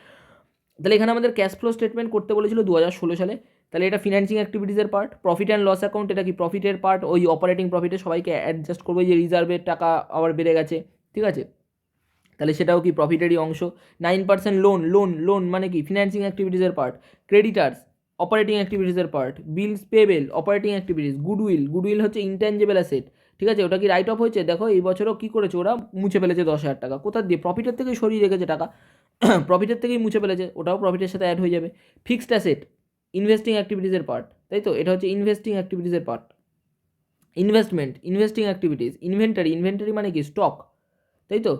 তাহলে এখানে আমাদের ক্যাশ ফ্লো স্টেটমেন্ট করতে বলেছিল 2016 সালে। তাহলে এটা ফিন্যান্সিং অ্যাক্টিভিটিসের part. Profit and loss account, এটা কি প্রফিটের পার্ট? ওই অপারেটিং প্রফিটে সবাইকে অ্যাডজাস্ট করবে, যে রিজার্ভের টাকা আবার বেড়ে গেছে, ঠিক আছে, তাহলে সেটাও কি প্রফিটেরই অংশ। 9% লোন, লোন মানে কি? ফিন্যান্সিং অ্যাক্টিভিটিসের পার্ট। ক্রেডিটার্স অপারেটিং অ্যাক্টিভিটিসের part. Bills payable operating activities. Goodwill হচ্ছে ইনট্যাঞ্জেবল অ্যাসেট। ঠিক আছে, ওটা কি রাইট অফ হয়েছে? দেখো এই বছরও কী করেছে ওরা? মুছে ফেলেছে 10,000 টাকা। কোথা দিয়ে? প্রফিটের থেকেই সরিয়ে রেখেছে টাকা, প্রফিটের থেকেই মুছে ফেলেছে, ওটাও প্রফিটের সাথে অ্যাড হয়ে যাবে। ফিক্সড অ্যাসেট ইনভেস্টিং অ্যাক্টিভিটিসের পার্ট, তাই তো, এটা হচ্ছে ইনভেস্টিং অ্যাক্টিভিটিসের part. Investment investing activities. Inventory মানে কি? স্টক, তাই তো,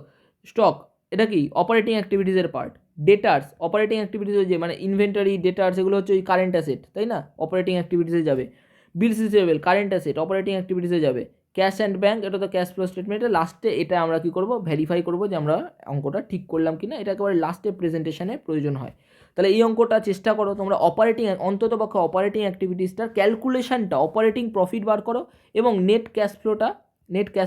স্টক, এটা কি? অপারেটিং অ্যাক্টিভিটিসের পার্ট। ডেটার্স অপারেটিং অ্যাক্টিভিটিস, যে মানে ইনভেন্টারি, ডেটার্স, এগুলো হচ্ছে ওই কারেন্ট অ্যাসেট, তাই না, অপারেটিং অ্যাক্টিভিটিসে যাবে। বিলস রিসিভেবল কারেন্ট অ্যাসেট, অপারেটিং অ্যাক্টিভিটিসে যাবে। ক্যাশ অ্যান্ড ব্যাঙ্ক, এটা তো ক্যাশ ফ্লো স্টেটমেন্টে লাস্টে, এটা আমরা কি করব? ভেরিফাই করব যে আমরা অঙ্কটা ঠিক করলাম কিনা, এটা একেবারে লাস্টে প্রেজেন্টেশনে প্রয়োজন হয়। তাহলে এই অঙ্কটা চেষ্টা করো তোমরা, অপারেটিং অন্তত পক্ষে অপারেটিং অ্যাক্টিভিটিসটার ক্যালকুলেশনটা, অপারেটিং প্রফিট বার করো এবং নেট ক্যাশ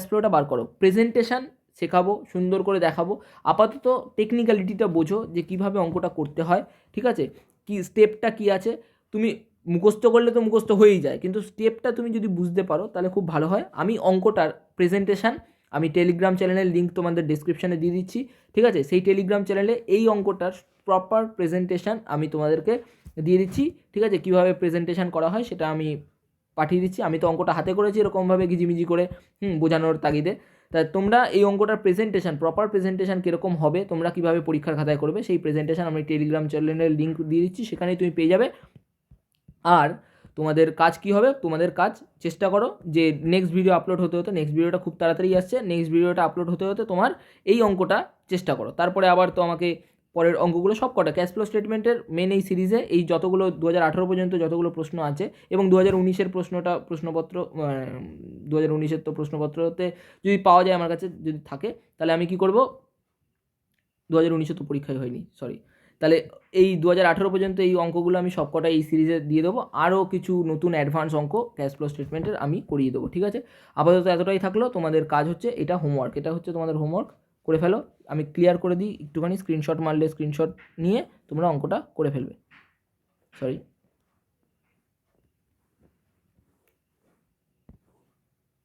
ফ্লোটা বার করো। প্রেজেন্টেশন শেখাবো, সুন্দর করে দেখাবো। আপাতত টেকনিক্যালিটিটা বোঝো যে কিভাবে অঙ্কটা করতে হয়। ঠিক আছে, কি স্টেপটা কি আছে, তুমি মুখস্থ করলে তো মুখস্থ হয়েই যায়, কিন্তু স্টেপটা তুমি যদি বুঝতে পারো তাহলে খুব ভালো হয়। আমি অঙ্কটার প্রেজেন্টেশন আমি টেলিগ্রাম চ্যানেলের লিঙ্ক তোমাদের ডেসক্রিপশানে দিয়ে দিচ্ছি। ঠিক আছে, সেই টেলিগ্রাম চ্যানেলে এই অঙ্কটার প্রপার প্রেজেন্টেশন আমি তোমাদেরকে দিয়ে দিচ্ছি। ঠিক আছে, কীভাবে প্রেজেন্টেশন করা হয় সেটা আমি পাঠিয়ে দিচ্ছি। আমি তো অঙ্কটা হাতে করেছি এরকমভাবে ঘিজিমিজি করে বোঝানোর তাগিদে। তা তোমরা এই অঙ্কটার প্রেজেন্টেশন, প্রপার প্রেজেন্টেশন কীরকম হবে, তোমরা কীভাবে পরীক্ষার খাতায় করবে, সেই প্রেজেন্টেশন আমি টেলিগ্রাম চ্যানেলের লিঙ্ক দিয়ে দিচ্ছি, সেখানেই তুমি পেয়ে যাবে। আর তোমাদের কাজ কি হবে? তোমাদের কাজ চেষ্টা করো যে নেক্সট ভিডিও আপলোড হতে হতে, নেক্সট ভিডিওটা খুব তাড়াতাড়ি আসছে, নেক্সট ভিডিওটা আপলোড হতে হতে তোমার এই অঙ্কটা চেষ্টা করো। তারপরে আবার তো আমাকে পরের অঙ্কগুলো সব কটা ক্যাশ ফ্লো স্টেটমেন্টের মেন এই সিরিজে এই যতগুলো 2018 পর্যন্ত যতগুলো প্রশ্ন আছে এবং 2019-এর প্রশ্নপত্র 2019-এর তো প্রশ্নপত্রতে যদি পাওয়া যায় আমার কাছে যদি থাকে তাহলে আমি কি করব, 2019-এ তো পরীক্ষাই হয়নি, সরি, তাহলে এই 2018 পর্যন্ত এই অঙ্কগুলো আমি সবকটা এই সিরিজে দিয়ে দেবো। আরও কিছু নতুন অ্যাডভান্স অঙ্ক ক্যাশ ফ্লো স্টেটমেন্টের আমি করিয়ে দেবো, ঠিক আছে? আপাতত এতটাই থাকলো, তোমাদের কাজ হচ্ছে এটা হোমওয়ার্ক, এটা হচ্ছে তোমাদের হোমওয়ার্ক, করে ফেলো। আমি ক্লিয়ার করে দিই, একটুখানি স্ক্রিনশট মারলে স্ক্রিনশট নিয়ে তোমরা অঙ্কটা করে ফেলবে। সরি,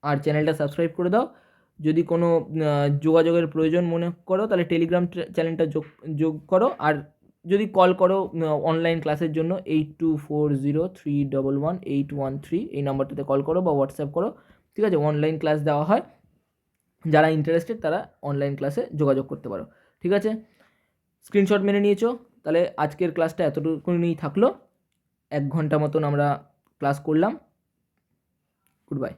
আর চ্যানেলটা সাবস্ক্রাইব করে দাও। যদি কোনো যোগাযোগের প্রয়োজন মনে করো তাহলে টেলিগ্রাম চ্যানেলটা যোগ করো। আর যদি কল করো অনলাইন ক্লাসের জন্য 8240311813 এই নাম্বারটাতে কল করো বা হোয়াটসঅ্যাপ করো, ঠিক আছে? অনলাইন ক্লাস দেওয়া হয়, যারা ইন্টারেস্টেড তারা অনলাইন ক্লাসে যোগাযোগ করতে পারো, ঠিক আছে? স্ক্রিনশট মেনে নিয়েছো, তাহলে আজকের ক্লাসটা এতটুকুই থাকলো। 1 ঘন্টা মতন আমরা ক্লাস করলাম। Good bye.